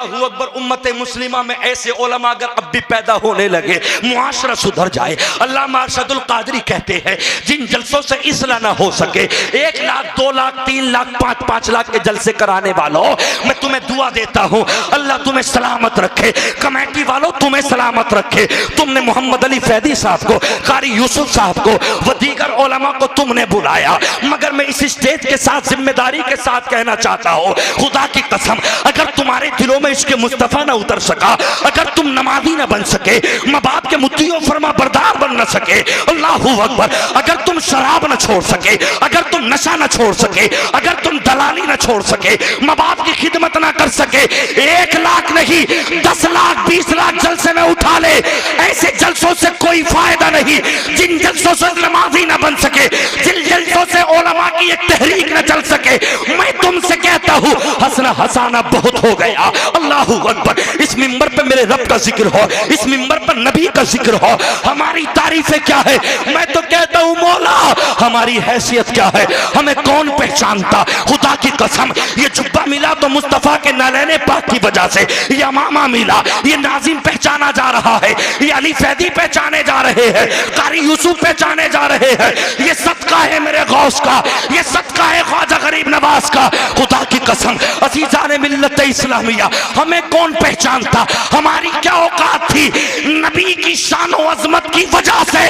अल्लाहू अकबर, उम्मत मुस्लिमा में ऐसे उलमा अगर अब भी पैदा होने लगे, मुआशरा सुधर जाए। अल्लामा अरशदुल कादरी कहते हैं जिन जलसों से इसला ना हो सके, 1 लाख 2 लाख 3 लाख 5 लाख के जलसे कराने वालों, मैं तुम्हें दुआ देता हूं, अल्लाह तुम्हें सलामत रखे। कमेटी वालों तुम्हें सलामत रखे। तुमने मोहम्मद अली फैदी साहब को, कारी यूसुफ साहब को व दीगर उलमा को तुमने बुलाया, मगर मैं इस स्टेज के साथ जिम्मेदारी के साथ कहना चाहता हूं, खुदा की कसम अगर तुम्हारे दिलों में इसके मुस्तफा ना उतर सका, अगर तुम नमाजी ना बन सके, माँ बाप के मुत्तियों फरमा बरदार बन न सके, अल्लाहू अकबर, अगर तुम शराब न छोड़ सके, अगर तुम नशा न छोड़ सके, अगर तुम दलाली न छोड़ सके, माँ बाप की खिदमत ना कर सके, 1 लाख नहीं 10 लाख 20 लाख जलसे में उठा ले, ऐसे जलसों से कोई फायदा नहीं। जिन जलसों से नमाजी न बन सके, जिन जलसों से उलमा की एक तहरीक न चल सके, मैं तुमसे कहता हूँ हंसना हंसाना बहुत हो गया। अल्लाहू अकबर, इस मिंबर पे मेरे रब का जिक्र हो, इस मिंबर पर नबी का जिक्र हो, हमारी तारीफें क्या है? मैं तो कहता हूँ मौला हमारी हैसियत क्या है, हमें कौन पहचानता? खुदा की कसम ये जुब्बा मिला तो मुस्तफा के नालैने पाक की वजह से, ये अमामा मिला, ये नाजिम पहचाना जा रहा है, ये अली फैदी पहचाने जा रहे हैं, कारी यूसुफ पहचाने जा रहे हैं। ये सदका है मेरे गौस का, ये सदका है ख्वाजा गरीब नवाज का। खुदा की कसम अज़ीज़ान मिल्लत इस्लामिया, हमें कौन पहचानता? हमारी क्या औकात थी? नबी की शान और अजमत की वजह से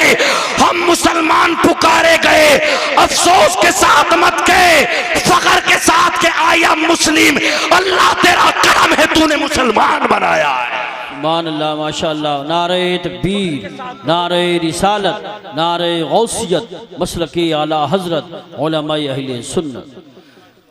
हम मुसलमान पुकारे गए। अफसोस के साथ मत के, फख्र के साथ के आया मुस्लिम, अल्लाह तेरा करम है, तूने मुसलमान बनाया है। मान अल्लाह, माशाअल्लाह। नारे तकबीर, नारे रिसालत, नारे गौसियत, मसलकी आला हजरत उलमा अहले सुन्नत।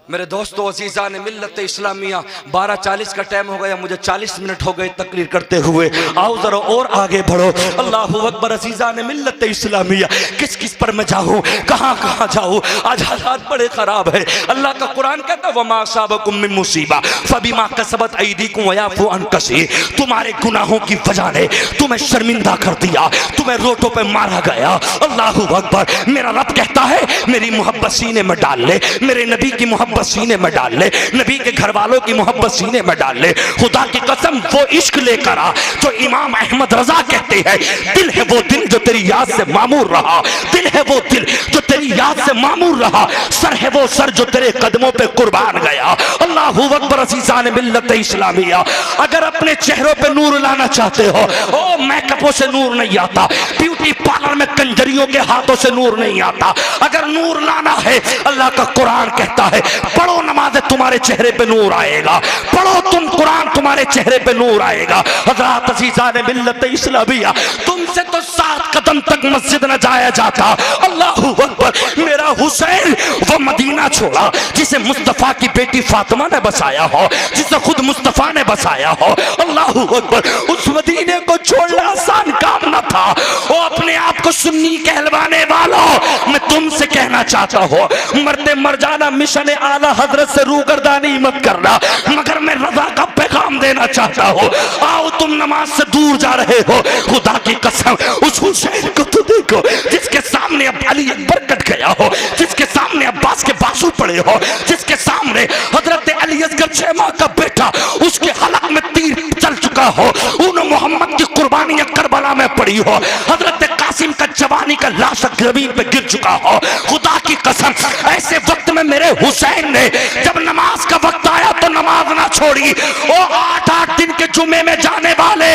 मेरे दोस्तों अजीज़ान मिल्लत इस्लामिया, 12:40 का टाइम हो गया, मुझे 40 मिनट हो गए तकरीर करते हुए। आओ जरा और आगे बढ़ो। अल्लाहू अकबर। अजीज़ान मिल्लत इस्लामिया, किस किस पर मैं जाऊँ, कहाँ कहाँ जाऊँ? आज हालात बड़े ख़राब है। अल्लाह का कुरान कहता है वमा असाबकुम मिन मुसीबा फबिमा कसबत अयदीकुम वयाफू अन कसीर। तुम्हारे गुनाहों की वजह ने तुम्हें शर्मिंदा कर दिया, तुम्हें रोटों पे मारा गया। अल्लाहू अकबर। मेरा रब कहता है मेरी मोहब्बत सीने में डाल ले, मेरे नबी की मोहब्बत सीने में डाल ले, नबी के घर वालों की मोहब्बत सीने में डाल ले। खुदा की कसम वो इश्क लेकर आ जो इमाम अहमद रजा कहते हैं, दिल है वो दिल जो तेरी याद से मामूर रहा, दिल है वो दिल जो तेरी याद से मामूर रहा, सर है वो सर जो तेरे कदमों पे कुर्बान गया। अल्लाहू अकबर। अज़ीज़ान मिल्लत इस्लामिया, अगर अपने चेहरों पे नूर लाना चाहते हो, ओ मेकअपों से नूर नहीं आता, ब्यूटी पार्लर में कंजरियों के हाथों से नूर नहीं आता। अगर नूर लाना है, अल्लाह का कुरान कहता है पढ़ो नमाज़, तुम्हारे चेहरे पे नूर आएगा, पढ़ो तुम कुरान, तुम्हारे चेहरे पे नूर आएगा। हज़रात अज़ीज़ान मिल्लत इस्लामिया, तुमसे तो 7 कदम तक मस्जिद न जाया जाता। अल्लाहू अकबर। मेरा हुसैन वो मदीना छोड़ा जिसे मुस्तफ़ा की बेटी फातिमा ने बसाया हो, जिसे खुद मुस्तफ़ा ने बसाया हो। अल्लाहू अकबर। उस मदीने को छोड़ना आसान काम न था। वो अपने आप को सुन्नी कहलवाने वालों, मैं तुमसे कहना चाहता हूँ मरते मर जाना, मिशन आला हजरत से रूगर्दानी मत करना, मगर मैं रजा का पैगाम देना चाहता हूँ। आओ तुम नमाज से दूर जा रहे हो, खुदा की कसम उस हुसैन को तो देखो जिसके सामने अब अली अकबर कट गया हो, जिसके सामने अब्बास के बाजू पड़े हो, जिसके सामने हजरत अली असगर 6 माह का बेटा उसके हलक में तीर चल चुका हो, उन मोहम्मद की कुर्बानियां करबला में पड़ी हो, हजरत कासिम का जवानी का लाश जमीन पे गिर चुका हो। खुदा की कसम ऐसे वक्त में मेरे हुसैन ने जब नमाज का वक्त आया तो नमाज ना छोड़ी। वो 8-8 दिन के जुमे में जाने वाले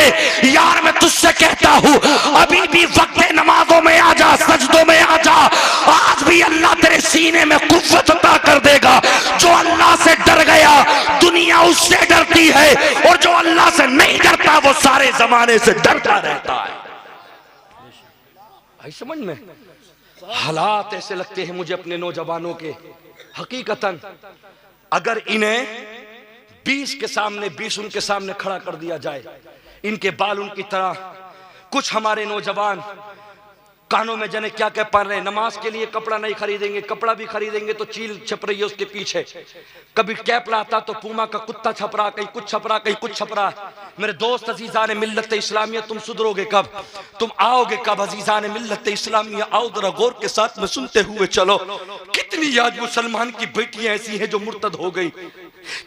यार, मैं तुझसे कहता हूँ अभी भी वक्त नमाजों में आ जा, सजदों में आ जा। आज भी अल्लाह तेरे सीने में कुव्वत अता कर देगा। जो अल्लाह से डर गया दुनिया उससे डरती है, और जो अल्लाह से नहीं डरता वो सारे जमाने से डरता रहता है। आई समझ में? हालात ऐसे लगते हैं मुझे अपने नौजवानों के, हकीकतन अगर इन्हें 20 के सामने 20 उनके सामने खड़ा कर दिया जाए, इनके बाल उनकी तरह, कुछ हमारे नौजवान कानों में जाने क्या क्या पढ़ रहे हैं, नमाज के लिए कपड़ा नहीं खरीदेंगे, कपड़ा भी खरीदेंगे तो चील छप रही है उसके पीछे, कभी कैप लाता तो पूमा का कुत्ता छप रहा, कहीं कुछ छप रहा, कहीं कुछ छप रहा। मेरे दोस्त अजीज़ान मिल्लत इस्लामिया, तुम सुधरोगे कब, तुम आओगे कब? अजीज़ान मिल्लत इस्लामिया आओ जरा गौर के साथ में सुनते हुए चलो। कितनी आज मुसलमान की बेटियां ऐसी हैं जो मुर्तद हो गई,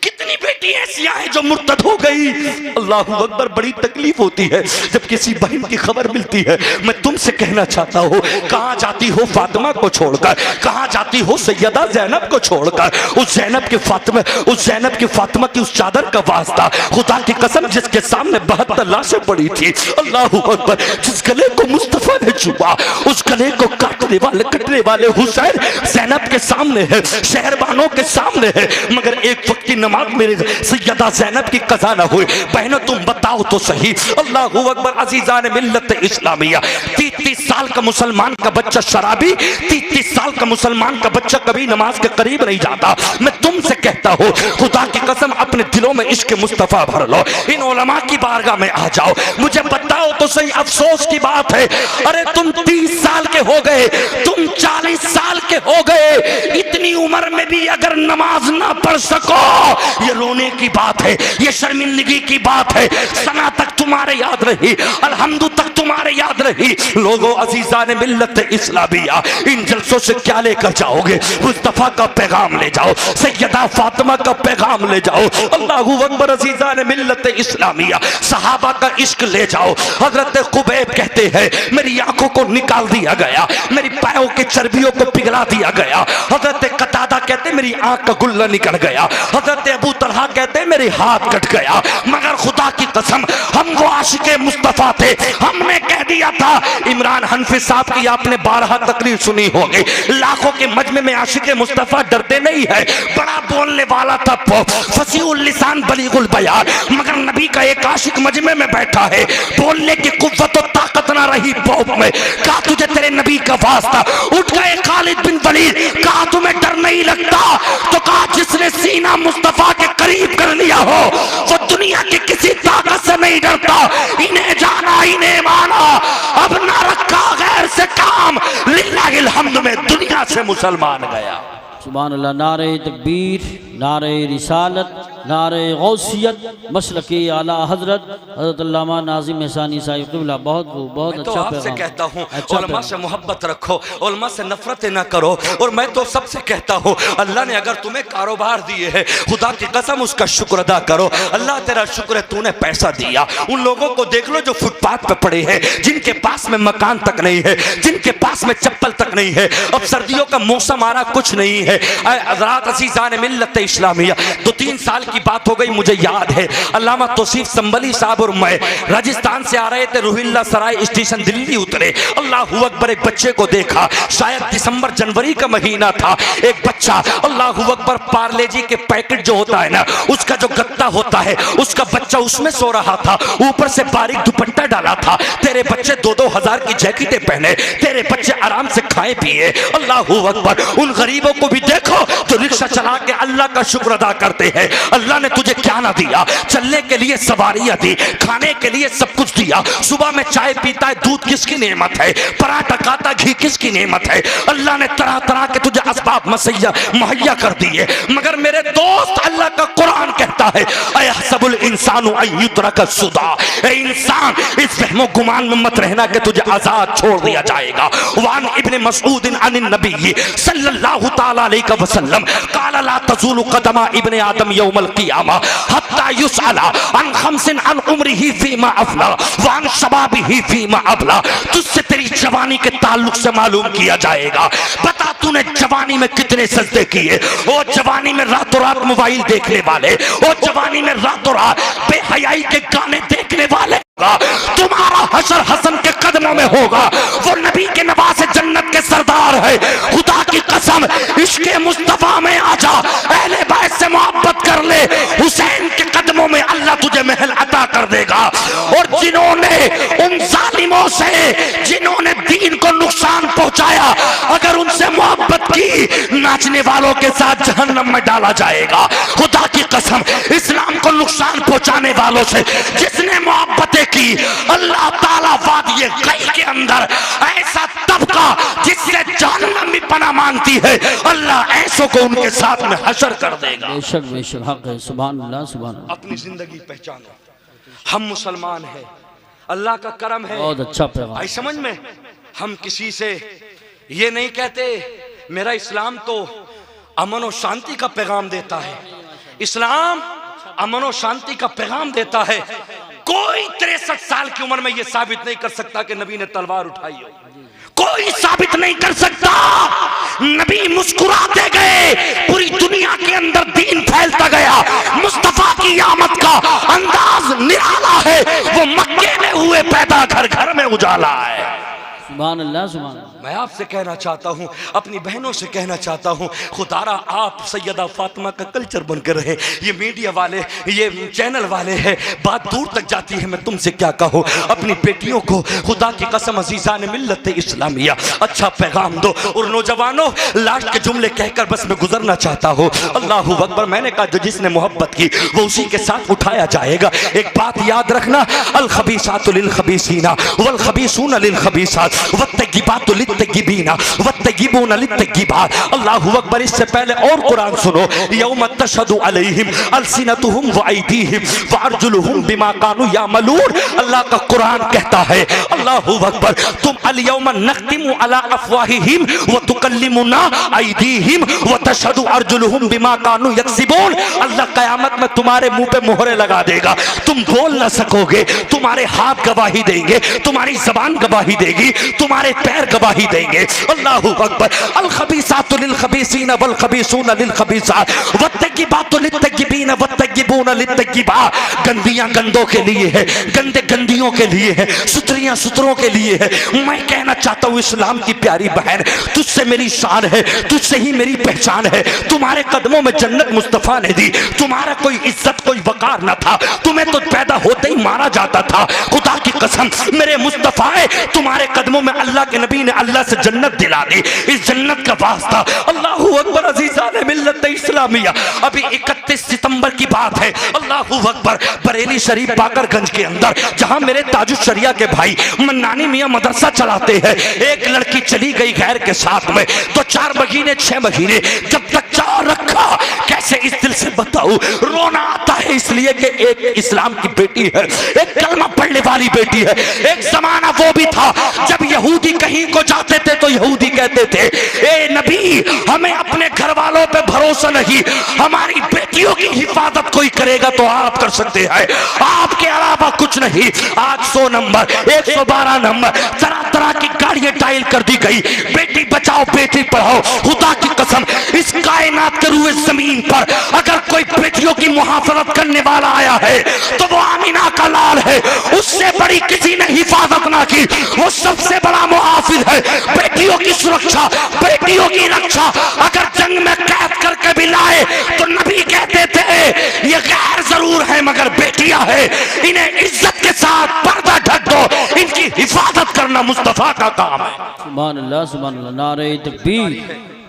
कितनी बेटी ऐसियां हैं जो मुर्तद हो गई। अल्लाहू अकबर, बड़ी तकलीफ होती है जब किसी बहन की खबर मिलती है। मैं तुमसे कहना चाहता हूँ, कहाँ जाती हो फातिमा को छोड़कर, कहाँ जाती हो सैयदा जैनब को छोड़कर। उस जैनब की फातिमा की उस चादर का वास्ता, खुदा की कसम जिसके सामने 72 लाशें पड़ी थी। अल्लाहू अकबर, जिस गले को मुस्तफा ने छुआ, उस गले को कटने वाले हुसैन जैनब के सामने है, शहरबानों के सामने है, मगर एक वक्त की नमाज मेरे सैयदा जैनब की कज़ा ना हुई। बहनों तुम बताओ तो सही। अल्लाहू अकबर, अज़ीज़ान मिल्लत इस्लामिया, 33 साल का मुसलमान का बच्चा शराबी, 33 साल का मुसलमान का बच्चा कभी नमाज के करीब नहीं जाता। मैं तुमसे कहता हूँ, खुदा की कसम अपने दिलों में इश्क मुस्तफा भर लो, इन उलमा की बारगाह में आ जाओ, मुझे बताओ तो सही। अफसोस की बात है, अरे तुम 30 साल के हो गए, तुम 40 साल के हो गए, इतनी उम्र में भी अगर नमाज ना पढ़ सको, ये रोने की बात है, ये शर्मिंदगी की बात है। सना तक तुम्हारे याद रही, अलहम्दु तक तुम्हारे याद रही। लोगों, अज़ीज़ान मिल्लत इस्लामिया, इन जलसों से क्या लेकर जाओगे? मुस्तफा का पैगाम ले जाओ, सैयदा फातिमा का पैगाम ले जाओ। अल्लाहू अकबर, अज़ीज़ान मिल्लत इस्लामिया, सहाबा का इश्क ले जाओ। हजरत खुबैब कहते हैं, मेरी आंखों को निकाल दिया गया, मेरी पैरों की चर्बियों को पिघला दिया गया। हजरत कतादा कहते, मेरी आंख का गुल्ला निकल गया। हजरत अबू तलहा कहते, मेरे हाथ कट गया। मगर खुदा की कसम, हम वो आशिके मुस्तफा थे, हमने कह दिया था। इमरान हनफी साहब की आपने 12 तकरीर सुनी होगी, लाखों के मजमे में आशिके मुस्तफा डरते नहीं है, बड़ा बोलने वाला था, फसीहुल लिसान बलीगुल बयान, मगर नबी का एक आशिक मजमे में बैठा है, बोलने की कुव्वत और ताकत ना रही पौप में। कहा तुझे तेरे नबी का वास्ता, उठ गए खालिद बिन वलीद, कहा तुम्हें डर नहीं लगता? तो कहा जिसने सीना मुस्तफा के करीब कर लिया हो, वो दुनिया की किसी ताकत से नहीं डरता। इन्हें जाना, इन्हें माना, अब ना रखा गैर से काम, लिल्लाहिल हम्द में दुनिया से मुसलमान गया। सुभान अल्लाह। नारे तकबीर, नारे रिसालत, नारे गौसियत, मसलके आला हजरत हजरत अल्लामा नाज़िम एहसानी साहिब क़िबला। बहुत मैं अच्छा तो आपसे कहता हूँ, उलमा से मोहब्बत रखो, उलमा से नफरत ना करो। और मैं तो सबसे कहता हूँ, अल्लाह ने अगर तुम्हें कारोबार दिए है, खुदा की कसम उसका शुक्र अदा करो। अल्लाह तेरा शुक्र है तूने पैसा दिया। उन लोगों को देख लो जो फुटपाथ पे पड़े हैं, जिनके पास में मकान तक नहीं है, जिनके पास में चप्पल तक नहीं है। अब सर्दियों का मौसम आ रहा, कुछ नहीं है। हज़रात अज़ीज़ान मिल्लत इस्लामिया, 2-3 साल की बात हो गई, मुझे याद है, अल्लामा तौसीफ संबली साहब और मैं राजस्थान से आ रहे थे, रोहिल्ला सराय स्टेशन दिल्ली उतरे। अल्लाहू अकबर, एक बच्चे को देखा, शायद दिसंबर जनवरी का महीना था। एक बच्चा, अल्लाहू अकबर, पार्ले जी के पैकेट जो होता है ना, उसका जो गत्ता होता है, उसका बच्चा उसमें सो रहा था, ऊपर से बारीक दुपट्टा डाला था। तेरे बच्चे 2-2 हज़ार की जैकेटें पहने, तेरे बच्चे आराम से खाए पिए। अल्लाहू अकबर, उन गरीबों को भी देखो तो रिक्शा चला के अल्लाह का शुक्र अदा करते हैं। अल्लाह ने तुझे क्या ना दिया? चलने के लिए सवारियां दी, खाने के लिए सब कुछ दिया। सुबह में चाय पीता है, दूध किसकी नेमत है? पराठा खाता, घी किसकी नेमत है? अल्लाह ने तरह तरह के तुझे असबाब मुहैया कर दिए। मगर मेरे दोस्त, अल्लाह का कुरान कहता है, अयहसबुल इंसानु अन युतरका सुदा, ए इंसान, इस वहमो गुमान में मत रहना कि तुझे आजाद छोड़ दिया जाएगा। वान इब्ने मसऊद अन नबी सल्लल्लाहु तआला अलैहि वसल्लम क़ाल ला तज़ूलु क़दमा इब्ने आदम यौमल क़ियामा हत्ता युसअला अन खम्सिन अन उम्रिही फीमा अफ़ला व अन शबाबिही फीमा अबला। तुझसे तेरी जवानी के ताल्लुक से मालूम किया जाएगा। बता तूने जवानी में कितने सजदे किए? वो जवानी में रातों रात मोबाइल देखने वाले, वो जवानी में रातों रात बेहयाई के गाने देखने वाले, तुम्हारा हशर हसन के कदमों में होगा। वो नबी के नवासे जन्नत के सरदार है। खुदा की कसम, इश्क़े मुस्तफा में आजा, अहले बैत से मोहब्बत कर ले, हुसैन के कदमों में अल्लाह तुझे महल अता कर देगा। और जिन्होंने उन जालिमों से, जिन्होंने दीन को नुकसान पहुंचाया, अगर उनसे मोहब्बत की, नाचने वालों के साथ जहन्नम में डाला जाएगा। खुदा की कसम, इस्लाम को नुकसान पहुंचाने वालों से जिसने मोहब्बतें की, अल्लाह ताला वादिये गई के अंदर ऐसा तबका जिससे जहन्नम भी पनाह मांगती है, अल्लाह ऐसों को उनके साथ में हशर कर देगा। बेशक बेशक हक है। सुभान अल्लाह, सुभान अल्लाह। अपनी जिंदगी पहचानो, हम मुसलमान हैं, अल्लाह का करम है। बहुत अच्छा पैगाम। आई समझ में, हम किसी से ये नहीं कहते मेरा इस्लाम तो अमन और शांति का पैगाम देता है। इस्लाम अमन और शांति का पैगाम देता है। कोई 63 साल की उम्र में यह साबित नहीं कर सकता कि नबी ने तलवार उठाई हो। कोई साबित नहीं कर सकता। नबी मुस्कुराते गए, पूरी दुनिया के अंदर दीन फैलता गया। मुस्तफा की आमद का अंदाज निराला है। वो मक्के में हुए पैदा, घर घर में उजाला है। सुभान अल्लाह, सुभान अल्लाह। मैं आपसे कहना चाहता हूं, अपनी बहनों से कहना चाहता हूं, खुदारा आप सैयदा फातिमा का कल्चर बनकर रहे। ये मीडिया वाले, ये चैनल वाले हैं, बात दूर तक जाती है। मैं तुमसे क्या कहूं, अपनी बेटियों को खुदा की कसम अजीज़ान मिल्लत इस्लामिया अच्छा पैगाम दो। और नौजवानों, लास्ट के जुमले कहकर बस मैं गुजरना चाहता हूं। अल्लाहु अकबर। मैंने कहा जो जिसने मोहब्बत की वो उसी के साथ उठाया जाएगा। एक बात याद रखना, अल खबीसातु लिल खबीसीना वल खबीसूना लिल खबीसात वत्तगिबातु लित्तगिबीना वत्तगिबूना लित्तगिबात। अल्लाहु अकबर। इससे पहले और कुरान सुनो, यौम तशहदु अलैहिम अलसिनतुहुम व अयदीहिम व अर्जुलुहुम बिमा कानू यामलून। अल्लाह का कुरान कहता है, अल्लाहु अकबर, तुम अल यौम नख्तिमु अला अफवाहिहिम व तुकल्लिमुना अयदीहिम व तशहदु अर्जुलुहुम बिमा कानू यक्सिबून। अल्लाह कयामत में तुम्हारे मुंह पे मोहरे लगा देगा, तुम बोल ना सकोगे। तुम्हारे हाथ गवाही देंगे, तुम्हारी जबान गवाही देगी, तुम्हारे पैर गवाही देंगे। अल्लाहु अकबर। अल खबीसातु लिल खबीसीना वल खबीसूना लिल खबीसात वत्तगिबातु लित्तगिबीना वत्तगिबूना लित्तगिबा। गंदियां गंदों के लिए है, गंदे गंदियों के लिए है, सुतरियां सुतरों के लिए है। मैं कहना चाहता हूं, इस्लाम की प्यारी बहन, तुझसे मेरी शान है, तुझसे ही मेरी पहचान है। तुम्हारे कदमों में जन्नत मुस्तफा ने दी। तुम्हारा कोई इज्जत कोई वकार न था, तुम्हें तो पैदा होते ही मारा जाता था। खुदा की कसम, मेरे मुस्तफा है, तुम्हारे कदमों में अल्लाह के नबी ने अल्लाह से जन्नत दिला दी। इस जन्नत का वास्ता। अल्लाहु अकबर। अज़ीज़ान मिल्लत इस्लामिया। अभी 31 सितंबर की बात है। अल्लाहु अकबर। बरेली शरीफ बाकरगंज के अंदर, जहां मेरे ताजुश शरिया के भाई मन्नानी मियां मदरसा चलाते हैं, एक लड़की चली गई गैर के साथ में। तो 4 महीने 6 महीने जब तक चाह रखा, कैसे इस दिल से बताऊं, रोना आता है। इसलिए कि एक इस्लाम की बेटी है, एक कलमा पढ़ने वाली बेटी है। एक जमाना वो भी था जब यहूदी कहीं को जाते थे तो यहूदी कहते थे, ए नबी, हमें अपने घर वालों पे भरोसा नहीं, हमारी बेटियों की हिफाजत कोई करेगा तो आप कर सकते हैं, आपके अलावा कुछ नहीं। आज 100 नंबर 112 नंबर तरह तरह की गाड़ियां टाइल कर दी गई। बेटी बचाओ बेटी पढ़ाओ। खुदा की कसम, इस कायनात के रुए जमीन पर अगर कोई बेटियों की मुहाफजत करने वाला आया है तो वो आमिना का लाल है। उससे बड़ी किसी ने हिफाजत ना की, वो सबसे बड़ा मुहाफिज है। बेटियों की सुरक्षा, बेटियों की रक्षा अगर जंग में कैद करके भी लाए तो नबी कहते थे ये गैर जरूर है मगर बेटियां है, इन्हें इज्जत के साथ पर्दा ढक दो। इनकी हिफाजत करना मुस्तफा का काम है। सुभान अल्लाह, सुभान अल्लाह। नारे तकबीर,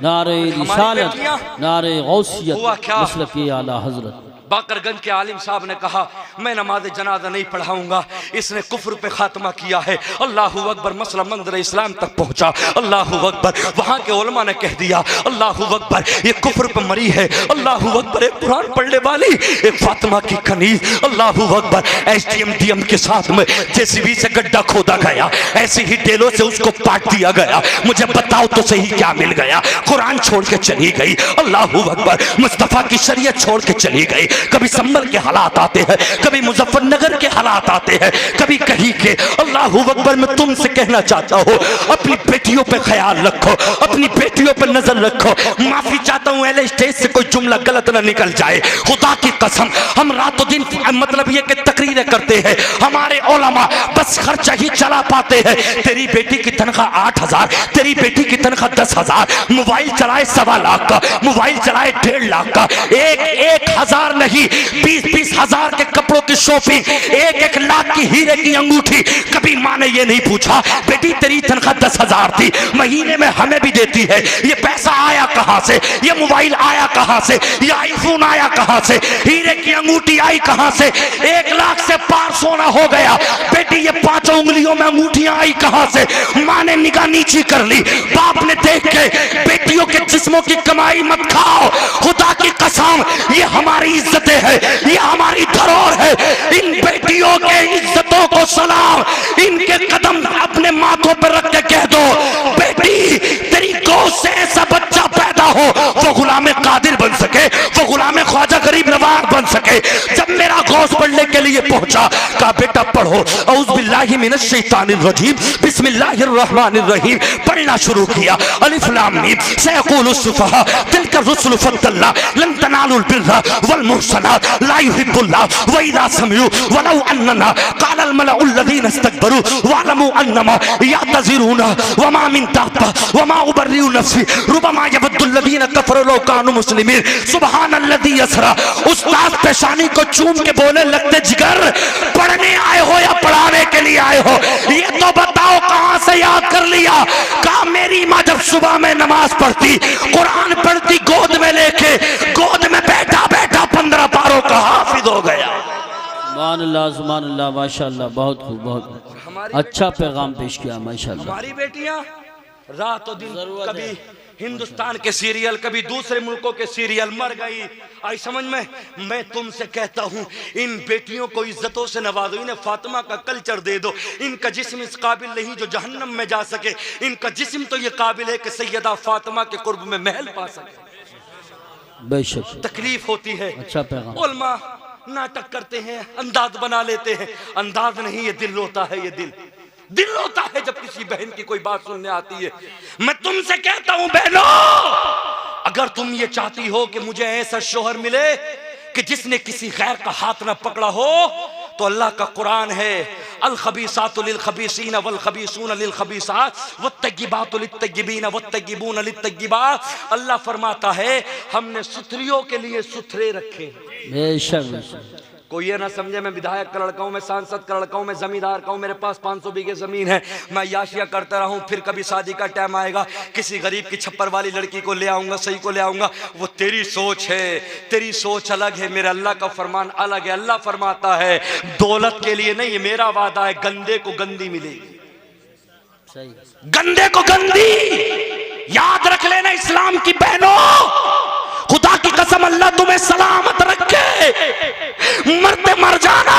नारे रिसालत, नारे गौसियत, मसलक आला हजरत। बाकरगंज के आलिम साहब ने कहा, मैं नमाज जनाजा नहीं पढ़ाऊंगा, इसने कुफ्र पे खात्मा किया है। अल्लाहु अकबर। मसला मंदिर इस्लाम तक पहुंचा। अल्लाहु अकबर। वहां के उलमा ने कह दिया, अल्लाहु अकबर, ये कुफ्र पे मरी है। अल्लाहु अकबर। एक कुरान पढ़ने वाली, एक फातिमा की कनीज। अल्लाहु अकबर। SDM के साथ में JCB से गड्ढा खोदा गया, ऐसे ही टेलों से उसको काट दिया गया। मुझे बताओ तो सही क्या मिल गया? कुरान छोड़ के चली गई। अल्लाहु अकबर। मुस्तफा की शरीयत छोड़ के चली गई। कभी संभल के हालात आते हैं, कभी मुजफ्फरनगर के हालात आते हैं, कभी कहीं के। अल्लाहु अकबर। मैं तुमसे कहना चाहता हूँ, अपनी बेटियों पे ख्याल रखो, अपनी बेटियों पे नजर रखो। माफी चाहता हूँ, एल स्टेज से कोई जुमला गलत ना निकल जाए। खुदा की कसम, हम रातों दिन मतलब ये कि तकरीरें करते हैं, हमारे उलमा बस खर्चा ही चला पाते हैं। तेरी बेटी की तनख्वाह 8,000, तेरी बेटी की तनख्वाह 10,000, मोबाइल चलाए 1.25 लाख का, मोबाइल चलाए 1.5 लाख का, 1,000 नहीं 20-20 हजार के कपड़ों की शॉपिंग, 1-1 लाख की हीरे की अंगूठी। कभी माँ ने ये नहीं पूछा, बेटी तेरी तनख्वाह 10,000 थी, महीने में हमें भी देती है, ये पैसा आया कहां से, ये मोबाइल आया कहां से, ये आईफोन आया कहां से, हीरे की अंगूठी आई कहां से? 1 लाख से पार सोना हो गया, बेटी ये 5 उंगलियों में अंगूठियां आई कहां से? माँ ने निगाह नीची कर ली, बाप ने देख के, बेटियों के जिस्मों की कमाई मत खाओ। खुदा की कसम, ये हमारी इज्जतें है, ये हमारी धरोहर है। इन बेटियों के इज्जतों को सलाम, इनके कदम अपने माथों पर रख के कह दो, बेटी तेरी गोद से ऐसा बच्चा पैदा हो वो गुलाम कादिर बन सके, वो गुलाम ख्वाजा गरीब नवाज सके। जब मेरा गौस पढ़ने के लिए पहुंचा, कहा बेटा पढ़ो औज़ु बिल्लाहि मिनश शैतानिर रजीम बिस्मिल्लाहिर रहमानिर रहीम। पढ़ना शुरू किया, अलिफ लाम मीम सयक़ूलुस सुफ़हा तिल्का रुसुलु फद्दलना लन तनालुल बिर्रा वल मुहसनात ला युहिब्बुल्लाह व इज़ा समिउ वलौ अन्ना क़ालल मलअु लज़ीना इस्तकबरू वअलमू अन्नमा यअतज़िरूना वमा मिन दाब्बा वमा उबर्रिउ नफ्सी रुबमा यवद्दुल लज़ीना कफ़रू लौ कानू मुस्लिमीन सुब्हानल्लज़ी यसरा। उस्ताद पेशानी को चूम के बोले लगते जिगर पढ़ने आए हो या पढ़ाने के लिए आए हो, ये तो बताओ कहां से याद कर लिया। कहा मेरी माँ जब सुबह में नमाज पढ़ती, कुरान पढ़ती, गोद में लेके, गोद में बैठा बैठा 15 पारों का हाफिज हो गया। सुभान अल्लाह माशाअल्लाह, बहुत खूब, बहुत खूब। अच्छा पैगाम पेश किया माशाअल्लाह। हमारी बेटियां रात और दिन कभी हिंदुस्तान के सीरियल, कभी दूसरे मुल्कों के सीरियल, मर गई। आई समझ में? मैं तुमसे कहता हूँ इन बेटियों को इज्जतों से नवाजो, इन्हें फातिमा का कल्चर दे दो। इनका जिस्म इस काबिल नहीं जो जहन्नम में जा सके, इनका जिस्म तो ये काबिल है कि सैयदा फातिमा के कुर्ब में महल पा सके। बेशक तकलीफ होती है। अच्छा पैगाम। उलमा नाटक करते हैं, अंदाज बना लेते हैं। अंदाज नहीं, ये दिल रोता है, ये दिल होता है जब किसी बहन की कोई बात सुनने आती है। मैं तुमसे कहता हूं बहनों, अगर तुम ये चाहती हो कि मुझे ऐसा शोहर मिले कि जिसने किसी गैर का हाथ ना पकड़ा हो, तो अल्लाह का कुरान है, अल खबीसातु लिल खबीसीन वल खबीसून लिल खबीसात वत्तय्यिबातु लित तय्यिबीन वत्तय्यिबून लित तय्यिबात। अल्लाह फरमाता है हमने सुथरियों के लिए सुथरे रखे हैं। बेशक कोई ये ना समझे मैं विधायक का लड़का हूँ, मैं सांसद का लड़का हूँ, मैं जमींदार का हूँ, मेरे पास 500 बीघे जमीन है, मैं याशिया करता रहा हूँ, फिर कभी शादी का टाइम आएगा किसी गरीब की छप्पर वाली लड़की को ले आऊंगा, सही को ले आऊंगा। वो तेरी सोच है, तेरी सोच अलग है, मेरे अल्लाह का फरमान अलग है। अल्लाह फरमाता है दौलत के लिए नहीं, मेरा वादा है गंदे को गंदी मिलेगी। सही, गंदे को गंदी याद रख लेना इस्लाम की बहनों। खुदा की कसम अल्लाह तुम्हें सलामत रखे, मरते मर जाना,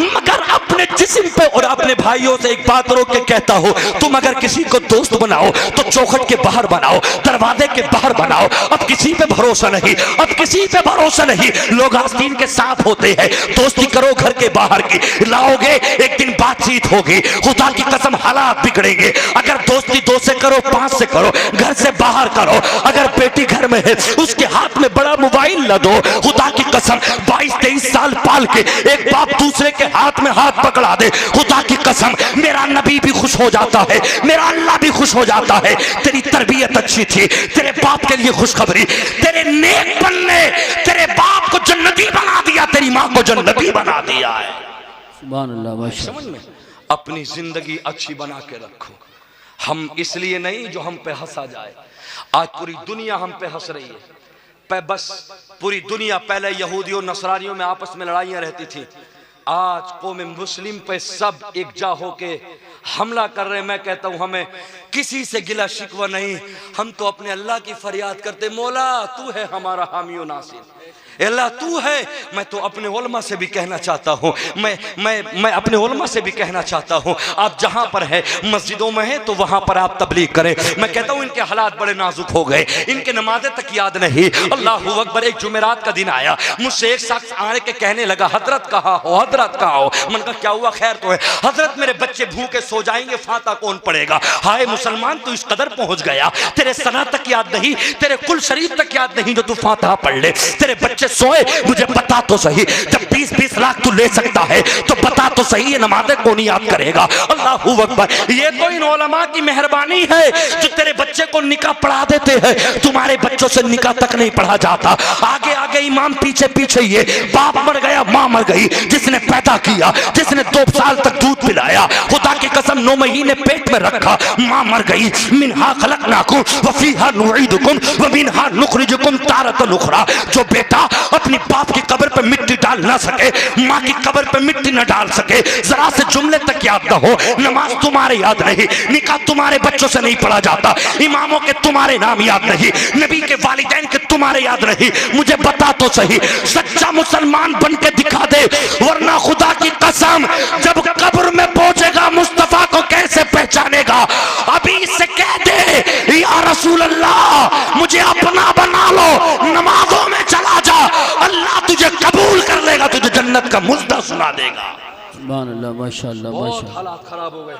मगर अपने जिस्म पे। और अपने भाइयों से एक बात रोक के कहता हो, तुम अगर किसी को दोस्त बनाओ तो चौखट के बाहर बनाओ, दरवाजे के बाहर बनाओ। अब किसी पे भरोसा नहीं, अब किसी पे भरोसा नहीं। लोग आस्तीन के साथ होते हैं, दोस्ती करो घर के बाहर की, लाओगे एक दिन बातचीत होगी, खुदा की कसम हालात बिगड़ेंगे। अगर दोस्ती 2 से करो, 5 से करो, घर से बाहर करो। अगर बेटी घर में है उसके हाथ में बड़ा मोबाइल न दो। खुदा की कसम 22-23 साल पाल के एक बाप दूसरे के हाथ में हाथ पकड़ा दे, खुदा की कसम मेरा नबी भी खुश हो जाता है, मेरा अल्लाह भी खुश हो जाता है। तेरी तरबियत अच्छी थी, तेरे बाप के लिए खुशखबरी, तेरे नेकपन ने तेरे बाप को जन्नती बना दिया, तेरी माँ को जन्नती बना दिया है। सुभान अल्लाह माशाअल्लाह। समझ में? अपनी जिंदगी अच्छी बना के रखो। हम इसलिए नहीं जो हम पे हंसा जाए। आज पूरी दुनिया हम पे हंस रही है, बस पूरी दुनिया। पहले यहूदियों नसरानियों में आपस में लड़ाइयां रहती थी, आज कौम मुस्लिम पे सब एकजा होके हमला कर रहे हैं। मैं कहता हूं हमें किसी से गिला शिकवा नहीं, हम तो अपने अल्लाह की फरियाद करते, मौला तू है हमारा हामी और नासिर, अल्लाह तू है। मैं तो अपने उलमा से भी कहना चाहता हूँ, मैं अपने उलमा से भी कहना चाहता हूँ, आप जहाँ पर है मस्जिदों में है तो वहाँ पर आप तबलीग करें। मैं कहता हूँ इनके हालात बड़े नाजुक हो गए, इनके नमाजें तक याद नहीं। अल्लाह अकबर। एक जुमेरात का दिन आया, मुझसे एक शख्स आने के कहने लगा हजरत कहाँ हो, हजरत कहाँ हो। मैंने कहा क्या हुआ, खैर तो है। हजरत मेरे बच्चे भूखे सो जाएंगे, फाता कौन पड़ेगा। हाय मुसलमान तू इस कदर पहुंच गया, तेरे सना तक याद नहीं, तेरे कुल शरीफ तक याद नहीं जो तू फाता पढ़ ले। तेरे बच्चे सोए, मुझे बता तो सही, जब 20-20 लाख तू ले सकता है तो बता तो सही ये नमाज़ें कौन याद करेगा। अल्लाहू अकबर। ये तो इन उलमा की मेहरबानी है जो तेरे बच्चे को निकाह पढ़ा देते हैं, तुम्हारे बच्चों से निकाह तक नहीं पढ़ा जाता। आगे आगे इमाम, पीछे पीछे ये बाप मर गया, माँ मर गई, जिसने पैदा किया, जिसने 2 साल तक दूध पिलाया, खुदा की कसम 9 महीने पेट में रखा, माँ मर गई। मिनहा खलकनाकुम व फीहा नुईदुकुम व मिनहा नुखरिजुकुम तारतन उखरा। जो बेटा अपनी बाप की कब्र पे मिट्टी डाल ना सके, माँ की कब्र पे मिट्टी न डाल सके, जरा से जुमले तक याद ना हो, नमाज तुम्हारे याद नहीं, निकाह तुम्हारे बच्चों से नहीं पढ़ा जाता, इमामों के तुम्हारे नाम याद नहीं, नबी के वालिदैन के तुम्हारे याद नहीं, मुझे बता तो सही, सच्चा मुसलमान बन के दिखा दे, वरना खुदा की कसम जब कब्र में पहुंचेगा मुस्तफा को कैसे पहचानेगा। अभी से कह दे या रसूल अल्लाह मुझे अपना बना लो, नमाजों में चला जा, अल्लाह तुझे कब्र सुना देगा। सुभान अल्लाह, माशाअल्लाह बहुत माशाअल्लाह। हालात खराब हो गए,